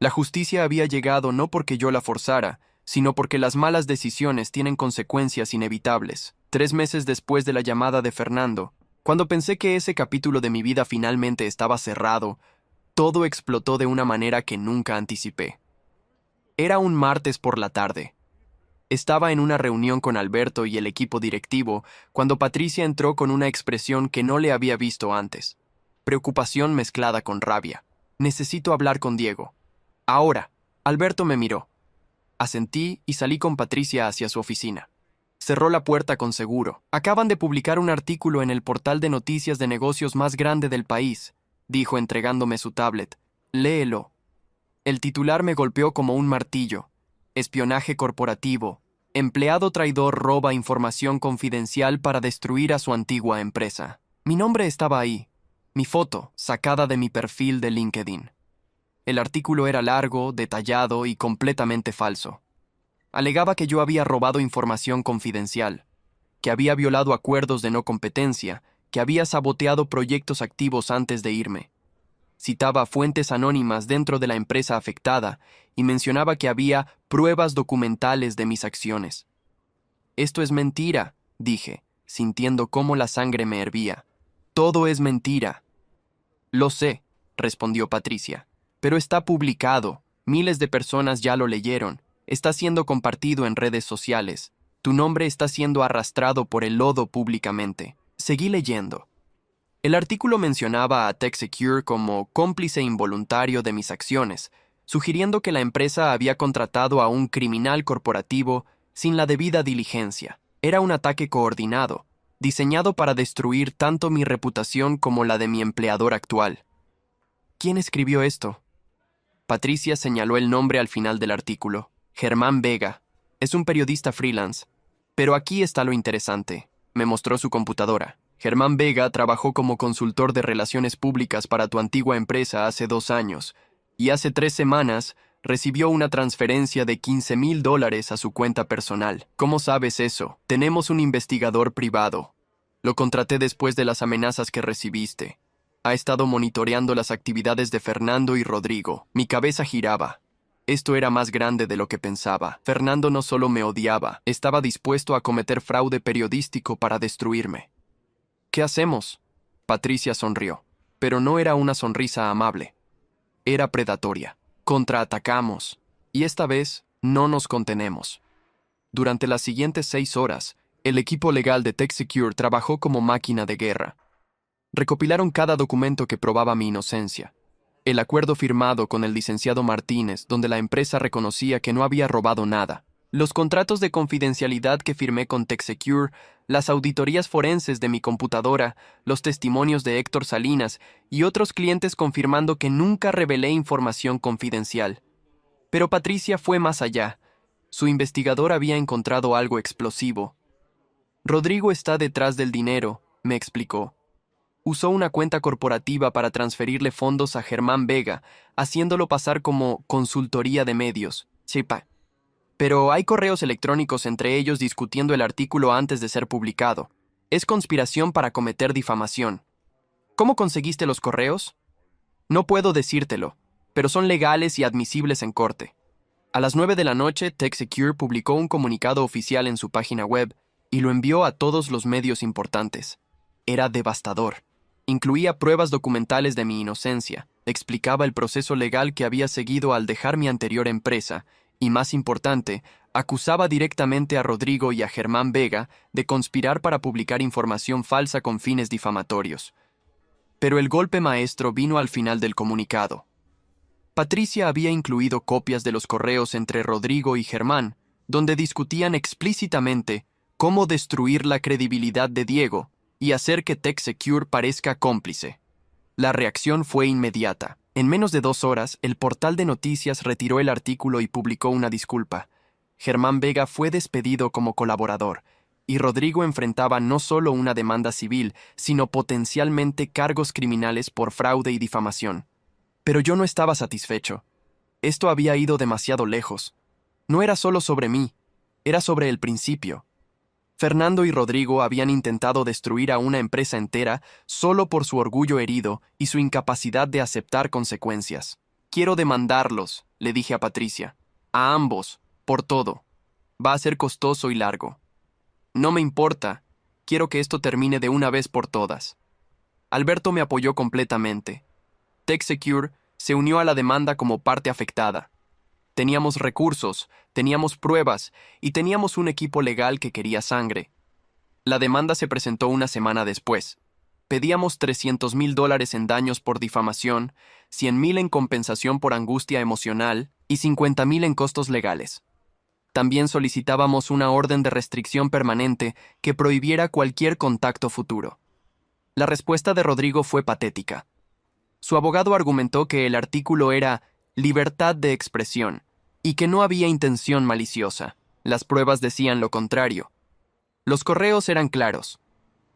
Speaker 1: La justicia había llegado no porque yo la forzara, sino porque las malas decisiones tienen consecuencias inevitables. 3 meses después de la llamada de Fernando, cuando pensé que ese capítulo de mi vida finalmente estaba cerrado, todo explotó de una manera que nunca anticipé. Era un martes por la tarde. Estaba en una reunión con Alberto y el equipo directivo cuando Patricia entró con una expresión que no le había visto antes. Preocupación mezclada con rabia. Necesito hablar con Diego. Ahora. Alberto me miró. Asentí y salí con Patricia hacia su oficina. Cerró la puerta con seguro. Acaban de publicar un artículo en el portal de noticias de negocios más grande del país, dijo entregándome su tablet. Léelo. El titular me golpeó como un martillo. Espionaje corporativo. Empleado traidor roba información confidencial para destruir a su antigua empresa. Mi nombre estaba ahí. Mi foto, sacada de mi perfil de LinkedIn. El artículo era largo, detallado y completamente falso. Alegaba que yo había robado información confidencial, que había violado acuerdos de no competencia, que había saboteado proyectos activos antes de irme. Citaba fuentes anónimas dentro de la empresa afectada y mencionaba que había pruebas documentales de mis acciones. Esto es mentira, dije, sintiendo cómo la sangre me hervía. Todo es mentira. Lo sé, respondió Patricia, pero está publicado. Miles de personas ya lo leyeron. Está siendo compartido en redes sociales. Tu nombre está siendo arrastrado por el lodo públicamente. Seguí leyendo. El artículo mencionaba a TechSecure como cómplice involuntario de mis acciones, sugiriendo que la empresa había contratado a un criminal corporativo sin la debida diligencia. Era un ataque coordinado, diseñado para destruir tanto mi reputación como la de mi empleador actual. ¿Quién escribió esto? Patricia señaló el nombre al final del artículo. Germán Vega. Es un periodista freelance. Pero aquí está lo interesante. Me mostró su computadora. Germán Vega trabajó como consultor de relaciones públicas para tu antigua empresa hace 2 años, y hace 3 semanas recibió una transferencia de $15,000 a su cuenta personal. ¿Cómo sabes eso? Tenemos un investigador privado. Lo contraté después de las amenazas que recibiste. Ha estado monitoreando las actividades de Fernando y Rodrigo. Mi cabeza giraba. Esto era más grande de lo que pensaba. Fernando no solo me odiaba, estaba dispuesto a cometer fraude periodístico para destruirme. ¿Qué hacemos? Patricia sonrió, pero no era una sonrisa amable. Era predatoria. Contraatacamos. Y esta vez no nos contenemos. Durante las siguientes 6 horas, el equipo legal de TechSecure trabajó como máquina de guerra. Recopilaron cada documento que probaba mi inocencia. El acuerdo firmado con el licenciado Martínez, donde la empresa reconocía que no había robado nada. Los contratos de confidencialidad que firmé con TechSecure, las auditorías forenses de mi computadora, los testimonios de Héctor Salinas y otros clientes confirmando que nunca revelé información confidencial. Pero Patricia fue más allá. Su investigador había encontrado algo explosivo. Rodrigo está detrás del dinero, me explicó. Usó una cuenta corporativa para transferirle fondos a Germán Vega, haciéndolo pasar como consultoría de medios. Chipa. Pero hay correos electrónicos entre ellos discutiendo el artículo antes de ser publicado. Es conspiración para cometer difamación. ¿Cómo conseguiste los correos? No puedo decírtelo, pero son legales y admisibles en corte. A las 9 de la noche, TechSecure publicó un comunicado oficial en su página web y lo envió a todos los medios importantes. Era devastador. Incluía pruebas documentales de mi inocencia, explicaba el proceso legal que había seguido al dejar mi anterior empresa y, más importante, acusaba directamente a Rodrigo y a Germán Vega de conspirar para publicar información falsa con fines difamatorios. Pero el golpe maestro vino al final del comunicado. Patricia había incluido copias de los correos entre Rodrigo y Germán, donde discutían explícitamente cómo destruir la credibilidad de Diego y hacer que TechSecure parezca cómplice. La reacción fue inmediata. En menos de 2 horas, el portal de noticias retiró el artículo y publicó una disculpa. Germán Vega fue despedido como colaborador, y Rodrigo enfrentaba no solo una demanda civil, sino potencialmente cargos criminales por fraude y difamación. Pero yo no estaba satisfecho. Esto había ido demasiado lejos. No era solo sobre mí, era sobre el principio. Fernando y Rodrigo habían intentado destruir a una empresa entera solo por su orgullo herido y su incapacidad de aceptar consecuencias. Quiero demandarlos, le dije a Patricia. A ambos, por todo. Va a ser costoso y largo. No me importa. Quiero que esto termine de una vez por todas. Alberto me apoyó completamente. TechSecure se unió a la demanda como parte afectada. Teníamos recursos, teníamos pruebas y teníamos un equipo legal que quería sangre. La demanda se presentó una semana después. Pedíamos $300,000 en daños por difamación, $100,000 en compensación por angustia emocional y $50,000 en costos legales. También solicitábamos una orden de restricción permanente que prohibiera cualquier contacto futuro. La respuesta de Rodrigo fue patética. Su abogado argumentó que el artículo era libertad de expresión y que no había intención maliciosa. Las pruebas decían lo contrario. Los correos eran claros.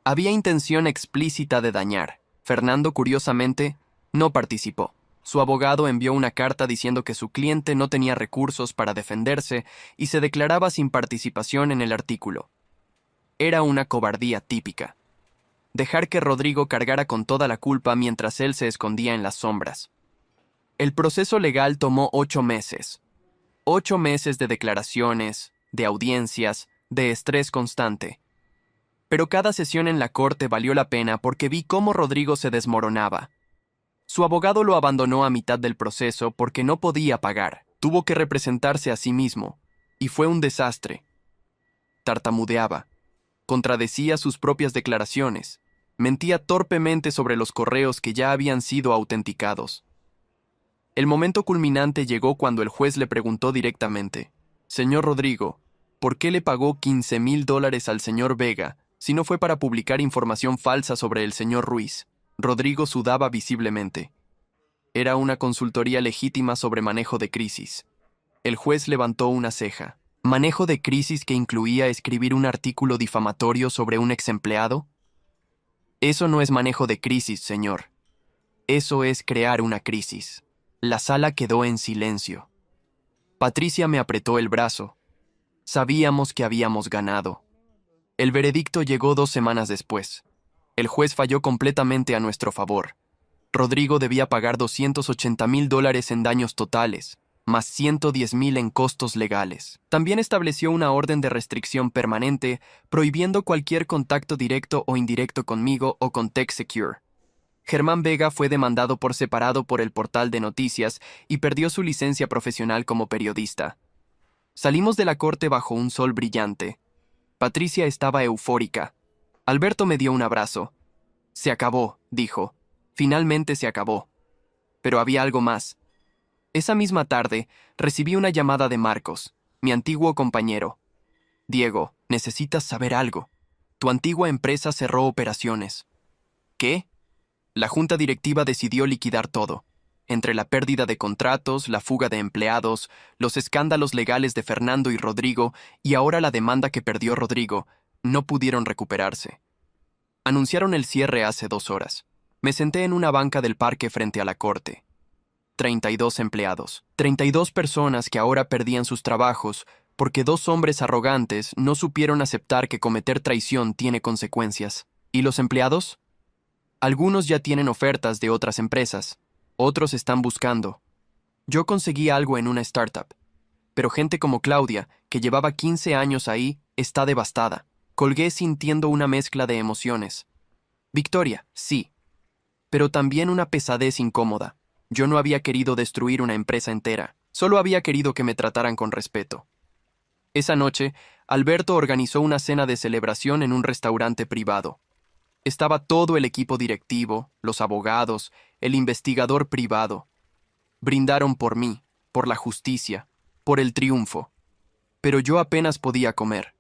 Speaker 1: Había intención explícita de dañar. Fernando, curiosamente, no participó. Su abogado envió una carta diciendo que su cliente no tenía recursos para defenderse y se declaraba sin participación en el artículo. Era una cobardía típica. Dejar que Rodrigo cargara con toda la culpa mientras él se escondía en las sombras. El proceso legal tomó 8 meses. 8 meses de declaraciones, de audiencias, de estrés constante. Pero cada sesión en la corte valió la pena porque vi cómo Rodrigo se desmoronaba. Su abogado lo abandonó a mitad del proceso porque no podía pagar. Tuvo que representarse a sí mismo, y fue un desastre. Tartamudeaba, contradecía sus propias declaraciones, mentía torpemente sobre los correos que ya habían sido autenticados. El momento culminante llegó cuando el juez le preguntó directamente: «Señor Rodrigo, ¿por qué le pagó $15,000 al señor Vega si no fue para publicar información falsa sobre el señor Ruiz?» Rodrigo sudaba visiblemente. Era una consultoría legítima sobre manejo de crisis. El juez levantó una ceja. ¿Manejo de crisis que incluía escribir un artículo difamatorio sobre un exempleado? Eso no es manejo de crisis, señor. Eso es crear una crisis. La sala quedó en silencio. Patricia me apretó el brazo. Sabíamos que habíamos ganado. El veredicto llegó 2 semanas después. El juez falló completamente a nuestro favor. Rodrigo debía pagar $280,000 en daños totales, más $110,000 en costos legales. También estableció una orden de restricción permanente, prohibiendo cualquier contacto directo o indirecto conmigo o con TechSecure. Germán Vega fue demandado por separado por el portal de noticias y perdió su licencia profesional como periodista. Salimos de la corte bajo un sol brillante. Patricia estaba eufórica. Alberto me dio un abrazo. «Se acabó», dijo. «Finalmente se acabó». Pero había algo más. Esa misma tarde, recibí una llamada de Marcos, mi antiguo compañero. «Diego, necesitas saber algo. Tu antigua empresa cerró operaciones». «¿Qué?» La junta directiva decidió liquidar todo. Entre la pérdida de contratos, la fuga de empleados, los escándalos legales de Fernando y Rodrigo y ahora la demanda que perdió Rodrigo, no pudieron recuperarse. Anunciaron el cierre hace 2 horas. Me senté en una banca del parque frente a la corte. 32 empleados. 32 personas que ahora perdían sus trabajos porque 2 hombres arrogantes no supieron aceptar que cometer traición tiene consecuencias. ¿Y los empleados? Algunos ya tienen ofertas de otras empresas. Otros están buscando. Yo conseguí algo en una startup. Pero gente como Claudia, que llevaba 15 años ahí, está devastada. Colgué sintiendo una mezcla de emociones. Victoria, sí. Pero también una pesadez incómoda. Yo no había querido destruir una empresa entera. Solo había querido que me trataran con respeto. Esa noche, Alberto organizó una cena de celebración en un restaurante privado. Estaba todo el equipo directivo, los abogados, el investigador privado. Brindaron por mí, por la justicia, por el triunfo. Pero yo apenas podía comer.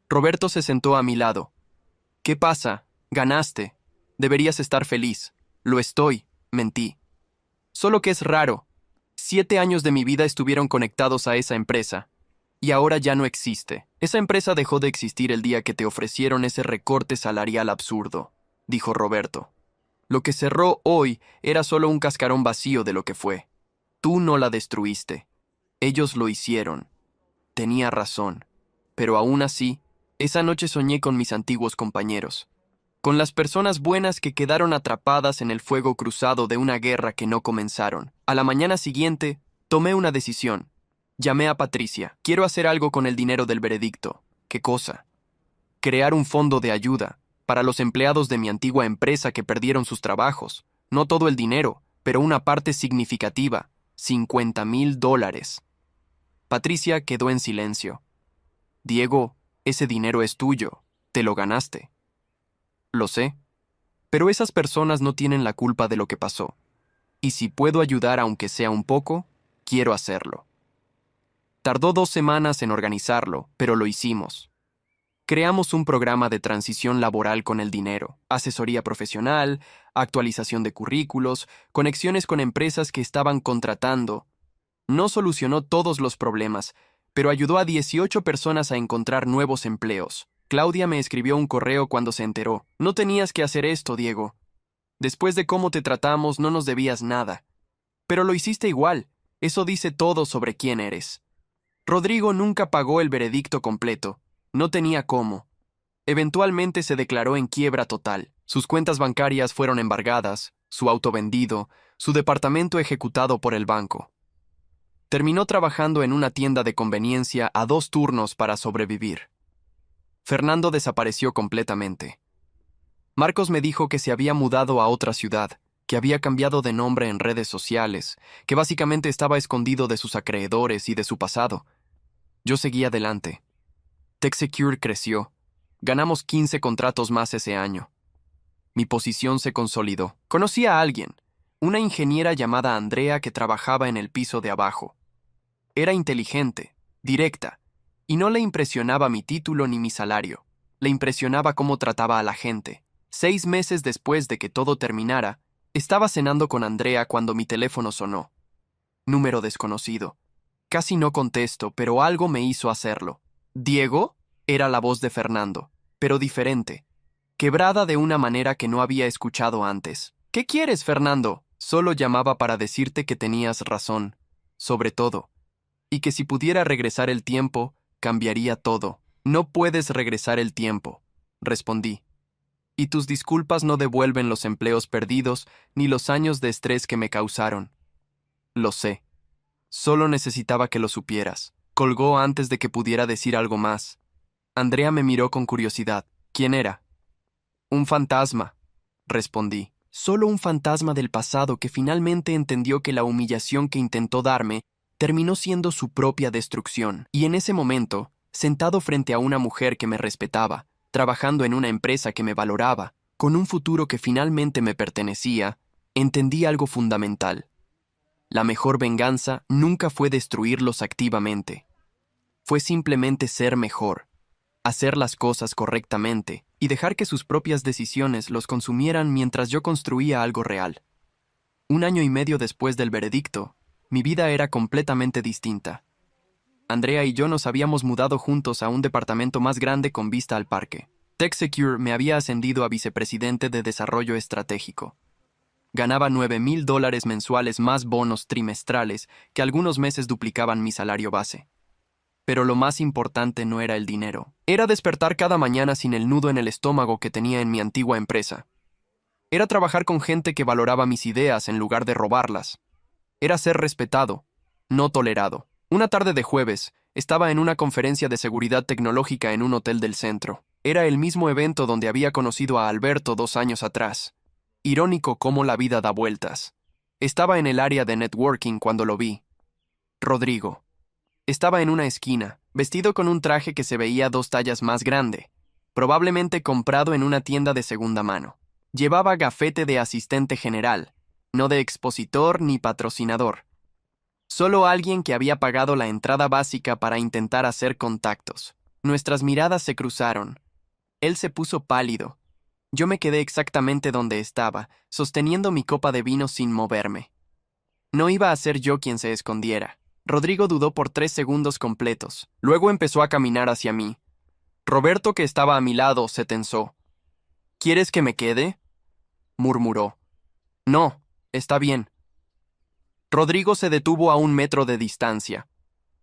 Speaker 1: Roberto se sentó a mi lado. «¿Qué pasa? Ganaste. Deberías estar feliz». «Lo estoy», mentí. «Solo que es raro. 7 años de mi vida estuvieron conectados a esa empresa. Y ahora ya no existe. Esa empresa dejó de existir el día que te ofrecieron ese recorte salarial absurdo», dijo Roberto. «Lo que cerró hoy era solo un cascarón vacío de lo que fue. Tú no la destruiste. Ellos lo hicieron». Tenía razón. Pero aún así, esa noche soñé con mis antiguos compañeros. Con las personas buenas que quedaron atrapadas en el fuego cruzado de una guerra que no comenzaron. A la mañana siguiente, tomé una decisión. Llamé a Patricia. «Quiero hacer algo con el dinero del veredicto». «¿Qué cosa?» «Crear un fondo de ayuda para los empleados de mi antigua empresa que perdieron sus trabajos. No todo el dinero, pero una parte significativa, $50,000. Patricia quedó en silencio. Diego, ese dinero es tuyo. Te lo ganaste. Lo sé. Pero esas personas no tienen la culpa de lo que pasó. Y si puedo ayudar aunque sea un poco, quiero hacerlo. Tardó 2 semanas en organizarlo, pero lo hicimos. Creamos un programa de transición laboral con el dinero, asesoría profesional, actualización de currículos, conexiones con empresas que estaban contratando. No solucionó todos los problemas, pero ayudó a 18 personas a encontrar nuevos empleos. Claudia me escribió un correo cuando se enteró. No tenías que hacer esto, Diego. Después de cómo te tratamos, no nos debías nada. Pero lo hiciste igual. Eso dice todo sobre quién eres. Rodrigo nunca pagó el veredicto completo. No tenía cómo. Eventualmente se declaró en quiebra total. Sus cuentas bancarias fueron embargadas, su auto vendido, su departamento ejecutado por el banco. Terminó trabajando en una tienda de conveniencia a 2 turnos para sobrevivir. Fernando desapareció completamente. Marcos me dijo que se había mudado a otra ciudad, que había cambiado de nombre en redes sociales, que básicamente estaba escondido de sus acreedores y de su pasado. Yo seguí adelante. TechSecure creció. Ganamos 15 contratos más ese año. Mi posición se consolidó. Conocí a alguien, una ingeniera llamada Andrea que trabajaba en el piso de abajo. Era inteligente, directa, y no le impresionaba mi título ni mi salario. Le impresionaba cómo trataba a la gente. 6 meses después de que todo terminara, estaba cenando con Andrea cuando mi teléfono sonó. Número desconocido. Casi no contesto, pero algo me hizo hacerlo. ¿Diego? Era la voz de Fernando, pero diferente, quebrada de una manera que no había escuchado antes. ¿Qué quieres, Fernando? Solo llamaba para decirte que tenías razón, sobre todo, y que si pudiera regresar el tiempo, cambiaría todo. No puedes regresar el tiempo, respondí. Y tus disculpas no devuelven los empleos perdidos ni los años de estrés que me causaron. Lo sé. Solo necesitaba que lo supieras. Colgó antes de que pudiera decir algo más. Andrea me miró con curiosidad. ¿Quién era? Un fantasma, respondí. Solo un fantasma del pasado que finalmente entendió que la humillación que intentó darme terminó siendo su propia destrucción. Y en ese momento, sentado frente a una mujer que me respetaba, trabajando en una empresa que me valoraba, con un futuro que finalmente me pertenecía, entendí algo fundamental. La mejor venganza nunca fue destruirlos activamente. Fue simplemente ser mejor, hacer las cosas correctamente y dejar que sus propias decisiones los consumieran mientras yo construía algo real. 1 año y medio después del veredicto, mi vida era completamente distinta. Andrea y yo nos habíamos mudado juntos a un departamento más grande con vista al parque. TechSecure me había ascendido a vicepresidente de desarrollo estratégico. Ganaba $9,000 mensuales más bonos trimestrales que algunos meses duplicaban mi salario base. Pero lo más importante no era el dinero. Era despertar cada mañana sin el nudo en el estómago que tenía en mi antigua empresa. Era trabajar con gente que valoraba mis ideas en lugar de robarlas. Era ser respetado, no tolerado. Una tarde de jueves, estaba en una conferencia de seguridad tecnológica en un hotel del centro. Era el mismo evento donde había conocido a Alberto 2 años atrás. Irónico cómo la vida da vueltas. Estaba en el área de networking cuando lo vi. Rodrigo. Estaba en una esquina, vestido con un traje que se veía 2 tallas más grande, probablemente comprado en una tienda de segunda mano. Llevaba gafete de asistente general, no de expositor ni patrocinador. Solo alguien que había pagado la entrada básica para intentar hacer contactos. Nuestras miradas se cruzaron. Él se puso pálido. Yo me quedé exactamente donde estaba, sosteniendo mi copa de vino sin moverme. No iba a ser yo quien se escondiera. Rodrigo dudó por 3 segundos completos. Luego empezó a caminar hacia mí. Roberto, que estaba a mi lado, se tensó. ¿Quieres que me quede?, murmuró. No, está bien. Rodrigo se detuvo a 1 metro de distancia.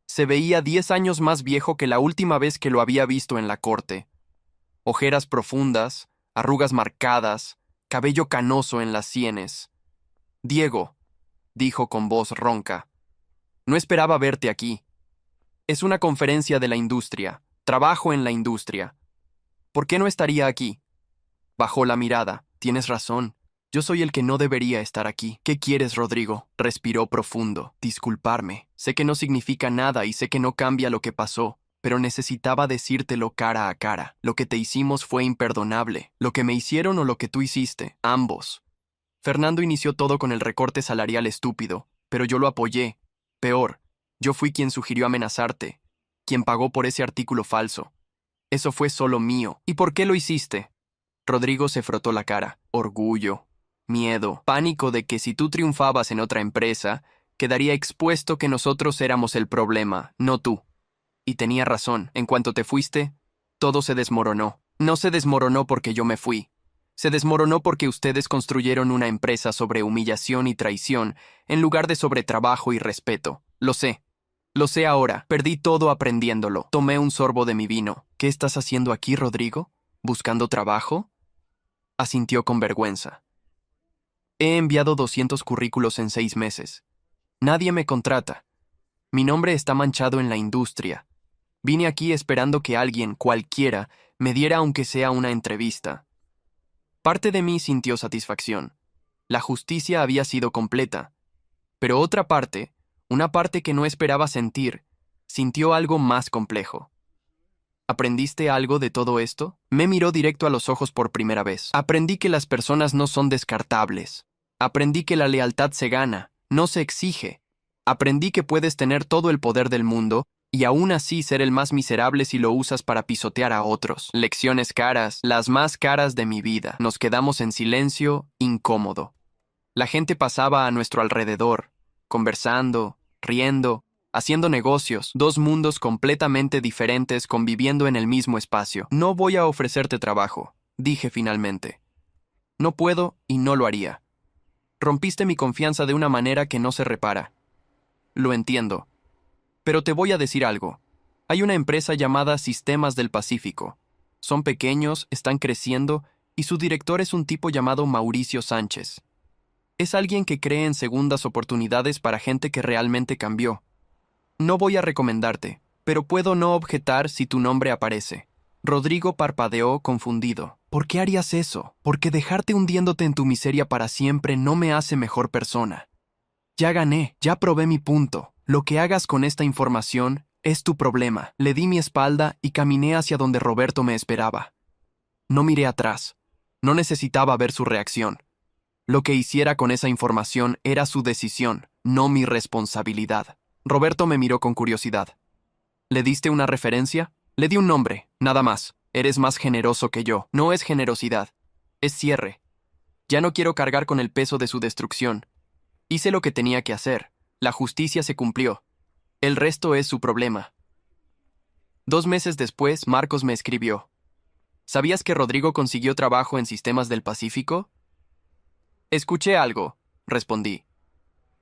Speaker 1: Se veía 10 años más viejo que la última vez que lo había visto en la corte. Ojeras profundas, arrugas marcadas, cabello canoso en las sienes. Diego, dijo con voz ronca. No esperaba verte aquí. Es una conferencia de la industria. Trabajo en la industria. ¿Por qué no estaría aquí? Bajó la mirada. Tienes razón. Yo soy el que no debería estar aquí. ¿Qué quieres, Rodrigo? Respiró profundo. Disculparme. Sé que no significa nada y sé que no cambia lo que pasó, pero necesitaba decírtelo cara a cara. Lo que te hicimos fue imperdonable. Lo que me hicieron o lo que tú hiciste. Ambos. Fernando inició todo con el recorte salarial estúpido, pero yo lo apoyé. Peor, yo fui quien sugirió amenazarte, quien pagó por ese artículo falso. Eso fue solo mío. ¿Y por qué lo hiciste? Rodrigo se frotó la cara. Orgullo, miedo, pánico de que si tú triunfabas en otra empresa, quedaría expuesto que nosotros éramos el problema, no tú. Y tenía razón, en cuanto te fuiste, todo se desmoronó. No se desmoronó porque yo me fui. Se desmoronó porque ustedes construyeron una empresa sobre humillación y traición, en lugar de sobre trabajo y respeto. Lo sé. Lo sé ahora. Perdí todo aprendiéndolo. Tomé un sorbo de mi vino. ¿Qué estás haciendo aquí, Rodrigo? ¿Buscando trabajo? Asintió con vergüenza. He enviado 200 currículos en 6 meses. Nadie me contrata. Mi nombre está manchado en la industria. Vine aquí esperando que alguien, cualquiera, me diera aunque sea una entrevista. Parte de mí sintió satisfacción. La justicia había sido completa. Pero otra parte, una parte que no esperaba sentir, sintió algo más complejo. ¿Aprendiste algo de todo esto? Me miró directo a los ojos por primera vez. Aprendí que las personas no son descartables. Aprendí que la lealtad se gana, no se exige. Aprendí que puedes tener todo el poder del mundo y aún así ser el más miserable si lo usas para pisotear a otros. Lecciones caras, las más caras de mi vida. Nos quedamos en silencio, incómodo. La gente pasaba a nuestro alrededor, conversando, riendo, haciendo negocios, dos mundos completamente diferentes conviviendo en el mismo espacio. No voy a ofrecerte trabajo, dije finalmente. No puedo y no lo haría. Rompiste mi confianza de una manera que no se repara. Lo entiendo. Pero te voy a decir algo. Hay una empresa llamada Sistemas del Pacífico. Son pequeños, están creciendo, y su director es un tipo llamado Mauricio Sánchez. Es alguien que cree en segundas oportunidades para gente que realmente cambió. No voy a recomendarte, pero puedo no objetar si tu nombre aparece. Rodrigo parpadeó confundido. ¿Por qué harías eso? Porque dejarte hundiéndote en tu miseria para siempre no me hace mejor persona. Ya gané, ya probé mi punto. Lo que hagas con esta información es tu problema. Le di mi espalda y caminé hacia donde Roberto me esperaba. No miré atrás. No necesitaba ver su reacción. Lo que hiciera con esa información era su decisión, no mi responsabilidad. Roberto me miró con curiosidad. ¿Le diste una referencia? Le di un nombre, nada más. Eres más generoso que yo. No es generosidad. Es cierre. Ya no quiero cargar con el peso de su destrucción. Hice lo que tenía que hacer. La justicia se cumplió. El resto es su problema. 2 meses después, Marcos me escribió. ¿Sabías que Rodrigo consiguió trabajo en Sistemas del Pacífico? Escuché algo, respondí.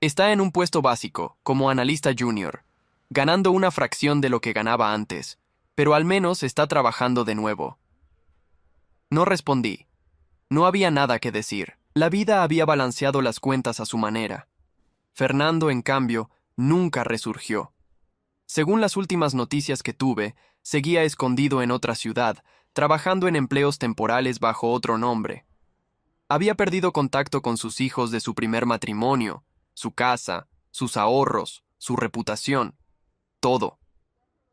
Speaker 1: Está en un puesto básico, como analista junior, ganando una fracción de lo que ganaba antes, pero al menos está trabajando de nuevo. No respondí. No había nada que decir. La vida había balanceado las cuentas a su manera. Fernando, en cambio, nunca resurgió. Según las últimas noticias que tuve, seguía escondido en otra ciudad, trabajando en empleos temporales bajo otro nombre. Había perdido contacto con sus hijos de su primer matrimonio, su casa, sus ahorros, su reputación, todo.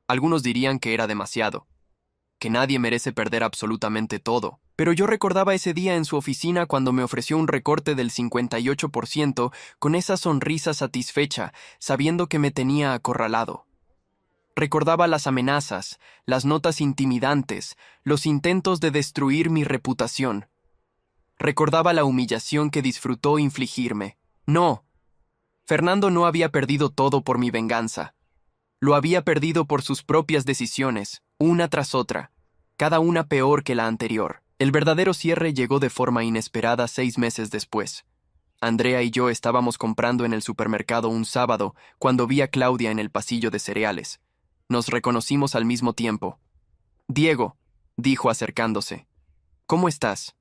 Speaker 1: Algunos dirían que era demasiado, que nadie merece perder absolutamente todo. Pero yo recordaba ese día en su oficina cuando me ofreció un recorte del 58% con esa sonrisa satisfecha, sabiendo que me tenía acorralado. Recordaba las amenazas, las notas intimidantes, los intentos de destruir mi reputación. Recordaba la humillación que disfrutó infligirme. No, Fernando no había perdido todo por mi venganza. Lo había perdido por sus propias decisiones, una tras otra, cada una peor que la anterior. El verdadero cierre llegó de forma inesperada 6 meses después. Andrea y yo estábamos comprando en el supermercado un sábado cuando vi a Claudia en el pasillo de cereales. Nos reconocimos al mismo tiempo. «Diego», dijo acercándose. «¿Cómo estás?»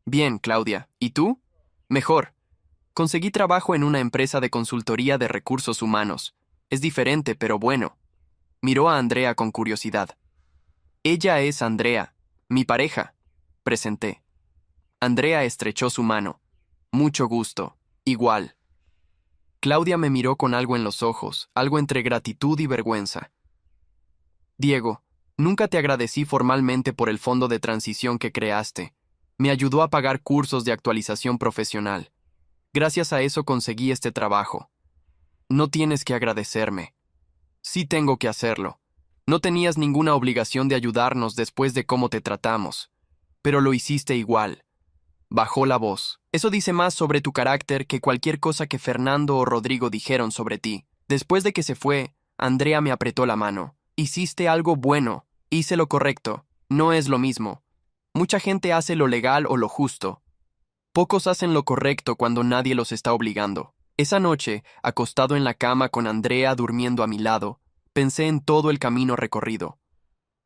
Speaker 1: «Bien, Claudia. ¿Y tú?» «Mejor. Conseguí trabajo en una empresa de consultoría de recursos humanos. Es diferente, pero bueno». Miró a Andrea con curiosidad. «Ella es Andrea, mi pareja», presenté. Andrea estrechó su mano. Mucho gusto. Igual. Claudia me miró con algo en los ojos, algo entre gratitud y vergüenza. Diego, nunca te agradecí formalmente por el fondo de transición que creaste. Me ayudó a pagar cursos de actualización profesional. Gracias a eso conseguí este trabajo. No tienes que agradecerme. Sí tengo que hacerlo. No tenías ninguna obligación de ayudarnos después de cómo te tratamos. Pero lo hiciste igual. Bajó la voz. Eso dice más sobre tu carácter que cualquier cosa que Fernando o Rodrigo dijeron sobre ti. Después de que se fue, Andrea me apretó la mano. Hiciste algo bueno. Hice lo correcto. No es lo mismo. Mucha gente hace lo legal o lo justo. Pocos hacen lo correcto cuando nadie los está obligando. Esa noche, acostado en la cama con Andrea durmiendo a mi lado, pensé en todo el camino recorrido.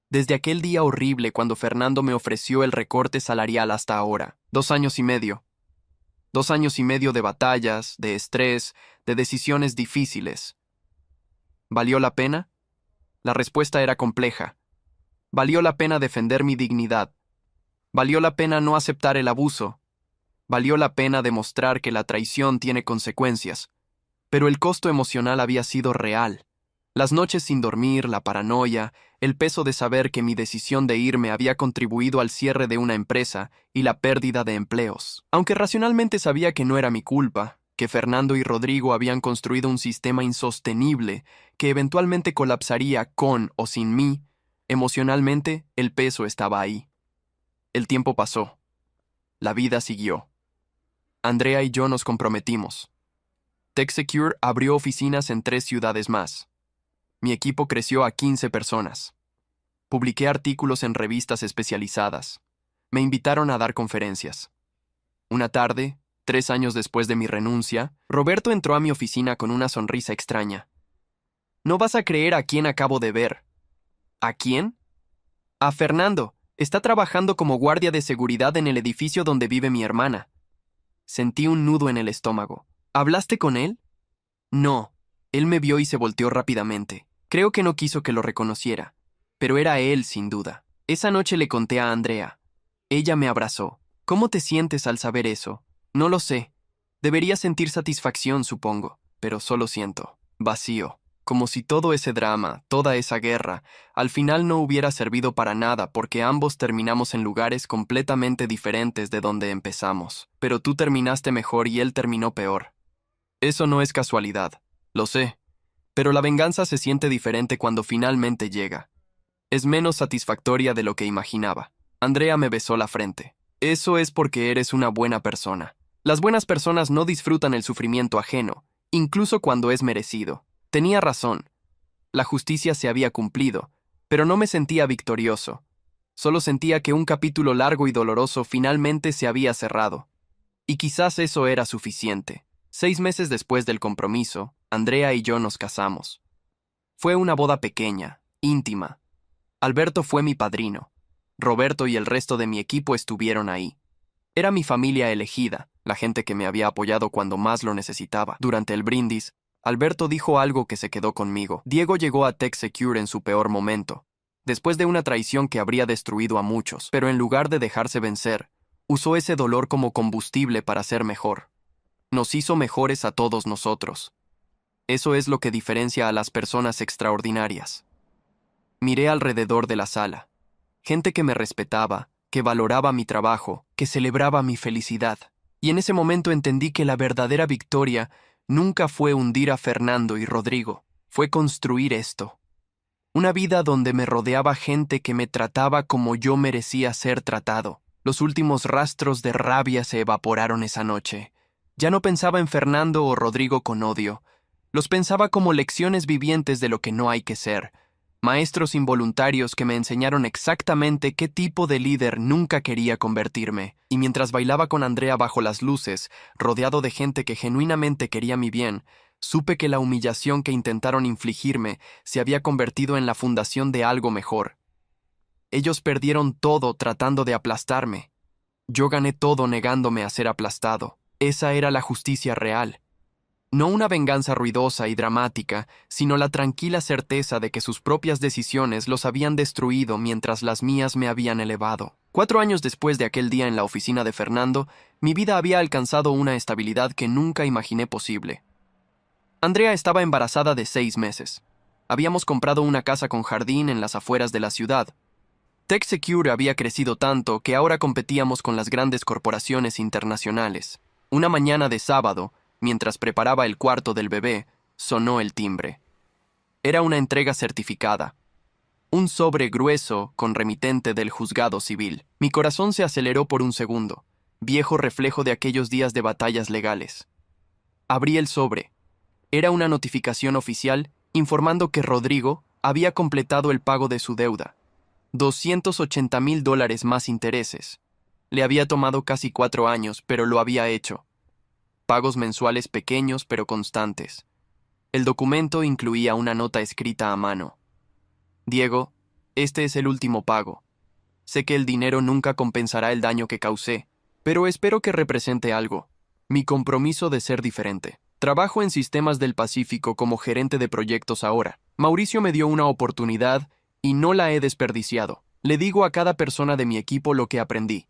Speaker 1: Desde aquel día horrible cuando Fernando me ofreció el recorte salarial hasta ahora. 2 años y medio. 2 años y medio de batallas, de estrés, de decisiones difíciles. ¿Valió la pena? La respuesta era compleja. Valió la pena defender mi dignidad. Valió la pena no aceptar el abuso. Valió la pena demostrar que la traición tiene consecuencias. Pero el costo emocional había sido real. Las noches sin dormir, la paranoia, el peso de saber que mi decisión de irme había contribuido al cierre de una empresa y la pérdida de empleos. Aunque racionalmente sabía que no era mi culpa, que Fernando y Rodrigo habían construido un sistema insostenible que eventualmente colapsaría con o sin mí, emocionalmente el peso estaba ahí. El tiempo pasó. La vida siguió. Andrea y yo nos comprometimos. TechSecure abrió oficinas en 3 ciudades más. Mi equipo creció a 15 personas. Publiqué artículos en revistas especializadas. Me invitaron a dar conferencias. Una tarde, 3 años después de mi renuncia, Roberto entró a mi oficina con una sonrisa extraña. No vas a creer a quién acabo de ver. ¿A quién? A Fernando. Está trabajando como guardia de seguridad en el edificio donde vive mi hermana. Sentí un nudo en el estómago. ¿Hablaste con él? No. Él me vio y se volteó rápidamente. Creo que no quiso que lo reconociera, pero era él sin duda. Esa noche le conté a Andrea. Ella me abrazó. ¿Cómo te sientes al saber eso? No lo sé. Debería sentir satisfacción, supongo, pero solo siento vacío. Como si todo ese drama, toda esa guerra, al final no hubiera servido para nada porque ambos terminamos en lugares completamente diferentes de donde empezamos. Pero tú terminaste mejor y él terminó peor. Eso no es casualidad, lo sé. Pero la venganza se siente diferente cuando finalmente llega. Es menos satisfactoria de lo que imaginaba. Andrea me besó la frente. Eso es porque eres una buena persona. Las buenas personas no disfrutan el sufrimiento ajeno, incluso cuando es merecido. Tenía razón. La justicia se había cumplido, pero no me sentía victorioso. Solo sentía que un capítulo largo y doloroso finalmente se había cerrado. Y quizás eso era suficiente. 6 meses después del compromiso, Andrea y yo nos casamos. Fue una boda pequeña, íntima. Alberto fue mi padrino. Roberto y el resto de mi equipo estuvieron ahí. Era mi familia elegida, la gente que me había apoyado cuando más lo necesitaba. Durante el brindis, Alberto dijo algo que se quedó conmigo. Diego llegó a TechSecure en su peor momento, después de una traición que habría destruido a muchos, pero en lugar de dejarse vencer, usó ese dolor como combustible para ser mejor. Nos hizo mejores a todos nosotros. Eso es lo que diferencia a las personas extraordinarias. Miré alrededor de la sala. Gente que me respetaba, que valoraba mi trabajo, que celebraba mi felicidad. Y en ese momento entendí que la verdadera victoria nunca fue hundir a Fernando y Rodrigo, fue construir esto. Una vida donde me rodeaba gente que me trataba como yo merecía ser tratado. Los últimos rastros de rabia se evaporaron esa noche. Ya no pensaba en Fernando o Rodrigo con odio. Los pensaba como lecciones vivientes de lo que no hay que ser. Maestros involuntarios que me enseñaron exactamente qué tipo de líder nunca quería convertirme. Y mientras bailaba con Andrea bajo las luces, rodeado de gente que genuinamente quería mi bien, supe que la humillación que intentaron infligirme se había convertido en la fundación de algo mejor. Ellos perdieron todo tratando de aplastarme. Yo gané todo negándome a ser aplastado. Esa era la justicia real. No una venganza ruidosa y dramática, sino la tranquila certeza de que sus propias decisiones los habían destruido mientras las mías me habían elevado. 4 años después de aquel día en la oficina de Fernando, mi vida había alcanzado una estabilidad que nunca imaginé posible. Andrea estaba embarazada de 6 meses. Habíamos comprado una casa con jardín en las afueras de la ciudad. TechSecure había crecido tanto que ahora competíamos con las grandes corporaciones internacionales. Una mañana de sábado, mientras preparaba el cuarto del bebé, sonó el timbre. Era una entrega certificada. Un sobre grueso con remitente del juzgado civil. Mi corazón se aceleró por un segundo, viejo reflejo de aquellos días de batallas legales. Abrí el sobre. Era una notificación oficial informando que Rodrigo había completado el pago de su deuda. $280,000 más intereses. Le había tomado casi 4 años, pero lo había hecho. Pagos mensuales pequeños pero constantes. El documento incluía una nota escrita a mano. Diego, este es el último pago. Sé que el dinero nunca compensará el daño que causé, pero espero que represente algo. Mi compromiso de ser diferente. Trabajo en Sistemas del Pacífico como gerente de proyectos ahora. Mauricio me dio una oportunidad y no la he desperdiciado. Le digo a cada persona de mi equipo lo que aprendí.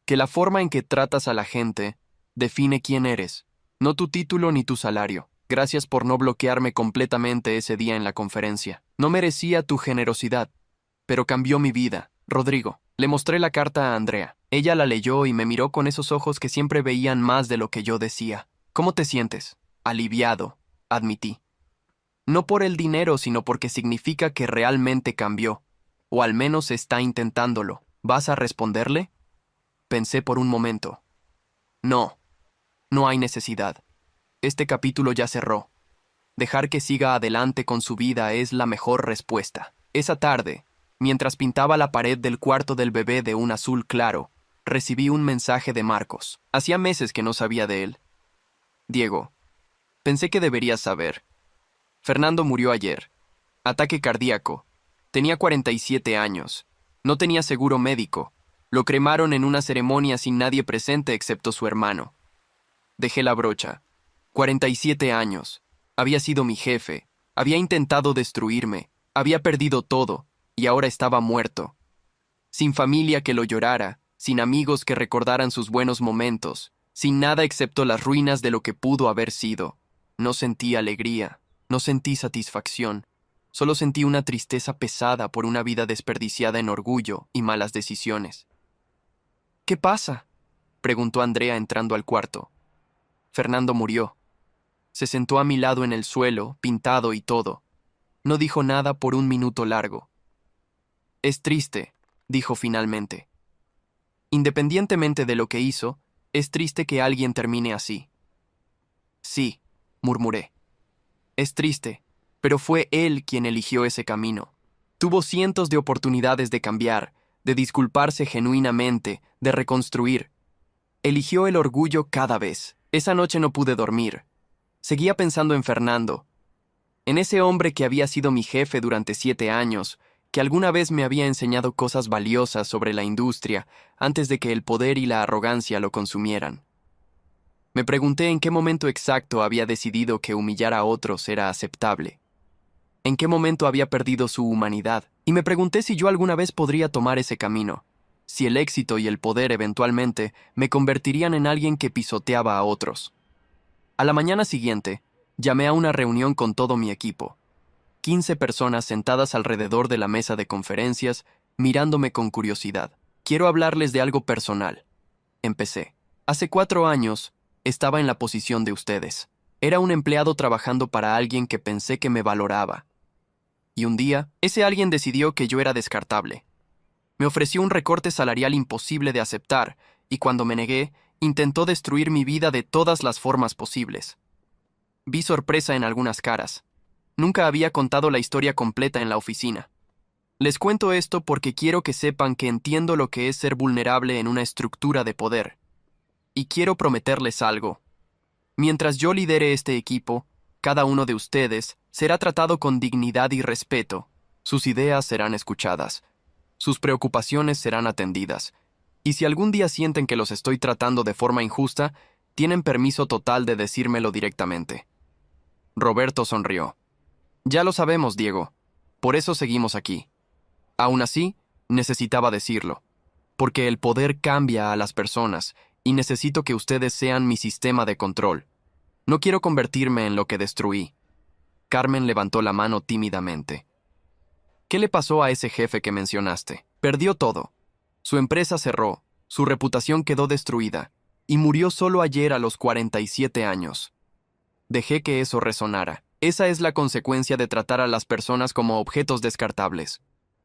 Speaker 1: Que la forma en que tratas a la gente define quién eres, no tu título ni tu salario. Gracias por no bloquearme completamente ese día en la conferencia. No merecía tu generosidad, pero cambió mi vida. Rodrigo, le mostré la carta a Andrea. Ella la leyó y me miró con esos ojos que siempre veían más de lo que yo decía. ¿Cómo te sientes? Aliviado, admití. No por el dinero, sino porque significa que realmente cambió, o al menos está intentándolo. ¿Vas a responderle? Pensé por un momento. No hay necesidad. Este capítulo ya cerró. Dejar que siga adelante con su vida es la mejor respuesta. Esa tarde, mientras pintaba la pared del cuarto del bebé de un azul claro, recibí un mensaje de Marcos. Hacía meses que no sabía de él. Diego, pensé que deberías saber. Fernando murió ayer. Ataque cardíaco. Tenía 47 años. No tenía seguro médico. Lo cremaron en una ceremonia sin nadie presente excepto su hermano. Dejé la brocha. 47 años. Había sido mi jefe. Había intentado destruirme. Había perdido todo. Y ahora estaba muerto. Sin familia que lo llorara. Sin amigos que recordaran sus buenos momentos. Sin nada excepto las ruinas de lo que pudo haber sido. No sentí alegría. No sentí satisfacción. Solo sentí una tristeza pesada por una vida desperdiciada en orgullo y malas decisiones. ¿Qué pasa?, preguntó Andrea entrando al cuarto. Fernando murió. Se sentó a mi lado en el suelo, pintado y todo. No dijo nada por un minuto largo. Es triste, dijo finalmente. Independientemente de lo que hizo, es triste que alguien termine así. Sí, murmuré. Es triste, pero fue él quien eligió ese camino. Tuvo cientos de oportunidades de cambiar, de disculparse genuinamente, de reconstruir. Eligió el orgullo cada vez. Esa noche no pude dormir. Seguía pensando en Fernando, en ese hombre que había sido mi jefe durante 7 años, que alguna vez me había enseñado cosas valiosas sobre la industria antes de que el poder y la arrogancia lo consumieran. Me pregunté en qué momento exacto había decidido que humillar a otros era aceptable. En qué momento había perdido su humanidad, y me pregunté si yo alguna vez podría tomar ese camino, si el éxito y el poder eventualmente me convertirían en alguien que pisoteaba a otros. A la mañana siguiente, llamé a una reunión con todo mi equipo. 15 personas sentadas alrededor de la mesa de conferencias, mirándome con curiosidad. Quiero hablarles de algo personal. Empecé. Hace 4 años, estaba en la posición de ustedes. Era un empleado trabajando para alguien que pensé que me valoraba. Y un día, ese alguien decidió que yo era descartable. Me ofreció un recorte salarial imposible de aceptar, y cuando me negué, intentó destruir mi vida de todas las formas posibles. Vi sorpresa en algunas caras. Nunca había contado la historia completa en la oficina. Les cuento esto porque quiero que sepan que entiendo lo que es ser vulnerable en una estructura de poder. Y quiero prometerles algo. Mientras yo lidere este equipo, cada uno de ustedes será tratado con dignidad y respeto. Sus ideas serán escuchadas. Sus preocupaciones serán atendidas. Y si algún día sienten que los estoy tratando de forma injusta, tienen permiso total de decírmelo directamente. Roberto sonrió. Ya lo sabemos, Diego. Por eso seguimos aquí. Aún así, necesitaba decirlo. Porque el poder cambia a las personas y necesito que ustedes sean mi sistema de control. No quiero convertirme en lo que destruí. Carmen levantó la mano tímidamente. ¿Qué le pasó a ese jefe que mencionaste? Perdió todo. Su empresa cerró, su reputación quedó destruida, y murió solo ayer a los 47 años. Dejé que eso resonara. Esa es la consecuencia de tratar a las personas como objetos descartables.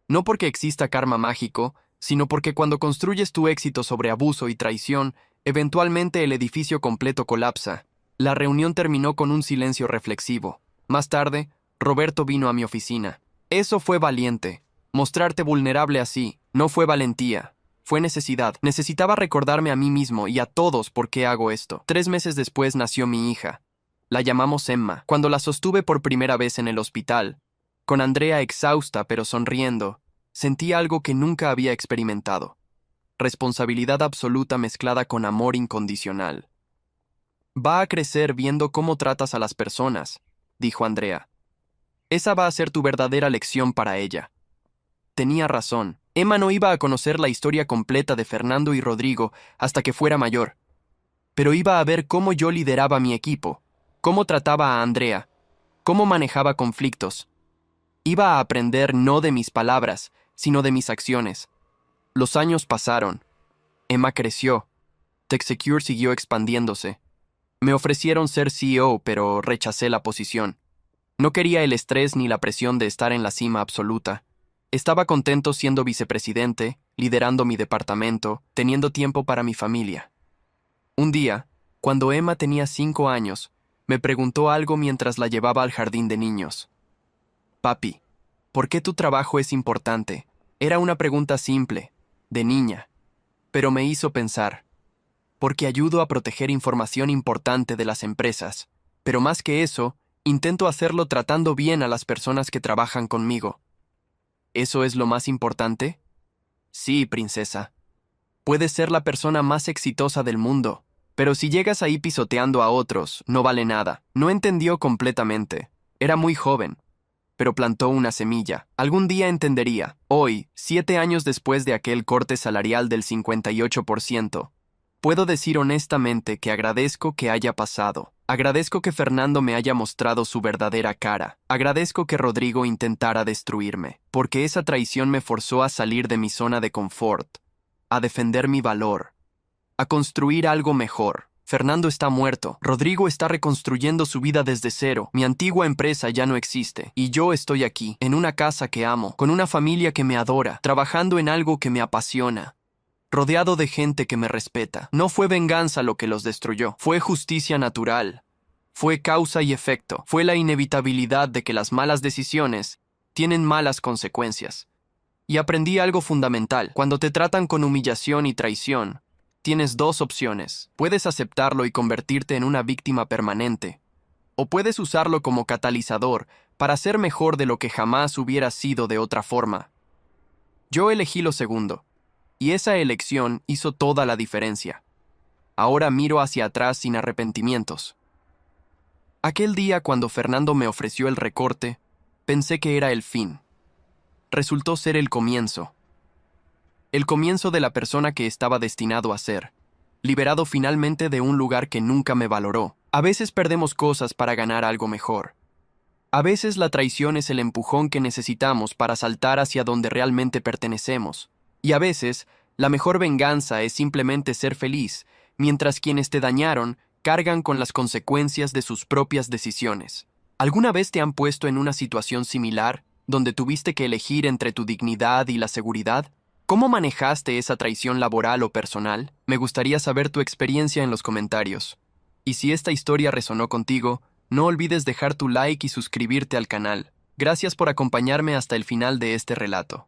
Speaker 1: No porque exista karma mágico, sino porque cuando construyes tu éxito sobre abuso y traición, eventualmente el edificio completo colapsa. La reunión terminó con un silencio reflexivo. Más tarde, Roberto vino a mi oficina. Eso fue valiente. Mostrarte vulnerable así no fue valentía. Fue necesidad. Necesitaba recordarme a mí mismo y a todos por qué hago esto. 3 meses después nació mi hija. La llamamos Emma. Cuando la sostuve por primera vez en el hospital, con Andrea exhausta pero sonriendo, sentí algo que nunca había experimentado. Responsabilidad absoluta mezclada con amor incondicional. Va a crecer viendo cómo tratas a las personas, dijo Andrea. Esa va a ser tu verdadera lección para ella. Tenía razón. Emma no iba a conocer la historia completa de Fernando y Rodrigo hasta que fuera mayor. Pero iba a ver cómo yo lideraba mi equipo, cómo trataba a Andrea, cómo manejaba conflictos. Iba a aprender no de mis palabras, sino de mis acciones. Los años pasaron. Emma creció. TechSecure siguió expandiéndose. Me ofrecieron ser CEO, pero rechacé la posición. No quería el estrés ni la presión de estar en la cima absoluta. Estaba contento siendo vicepresidente, liderando mi departamento, teniendo tiempo para mi familia. Un día, cuando Emma tenía 5 años, me preguntó algo mientras la llevaba al jardín de niños. Papi, ¿por qué tu trabajo es importante? Era una pregunta simple, de niña, pero me hizo pensar. Porque ayudo a proteger información importante de las empresas, pero más que eso, intento hacerlo tratando bien a las personas que trabajan conmigo. ¿Eso es lo más importante? Sí, princesa. Puedes ser la persona más exitosa del mundo, pero si llegas ahí pisoteando a otros, no vale nada. No entendió completamente. Era muy joven, pero plantó una semilla. Algún día entendería. Hoy, 7 años después de aquel corte salarial del 58%, puedo decir honestamente que agradezco que haya pasado. Agradezco que Fernando me haya mostrado su verdadera cara. Agradezco que Rodrigo intentara destruirme, porque esa traición me forzó a salir de mi zona de confort, a defender mi valor, a construir algo mejor. Fernando está muerto, Rodrigo está reconstruyendo su vida desde cero, mi antigua empresa ya no existe, y yo estoy aquí, en una casa que amo, con una familia que me adora, trabajando en algo que me apasiona, rodeado de gente que me respeta. No fue venganza lo que los destruyó, fue justicia natural. Fue causa y efecto, fue la inevitabilidad de que las malas decisiones tienen malas consecuencias. Y aprendí algo fundamental. Cuando te tratan con humillación y traición, tienes 2 opciones. Puedes aceptarlo y convertirte en una víctima permanente, o puedes usarlo como catalizador para ser mejor de lo que jamás hubiera sido de otra forma. Yo elegí lo segundo. Y esa elección hizo toda la diferencia. Ahora miro hacia atrás sin arrepentimientos. Aquel día cuando Fernando me ofreció el recorte, pensé que era el fin. Resultó ser el comienzo. El comienzo de la persona que estaba destinado a ser, liberado finalmente de un lugar que nunca me valoró. A veces perdemos cosas para ganar algo mejor. A veces la traición es el empujón que necesitamos para saltar hacia donde realmente pertenecemos. Y a veces, la mejor venganza es simplemente ser feliz, mientras quienes te dañaron cargan con las consecuencias de sus propias decisiones. ¿Alguna vez te han puesto en una situación similar, donde tuviste que elegir entre tu dignidad y la seguridad? ¿Cómo manejaste esa traición laboral o personal? Me gustaría saber tu experiencia en los comentarios. Y si esta historia resonó contigo, no olvides dejar tu like y suscribirte al canal. Gracias por acompañarme hasta el final de este relato.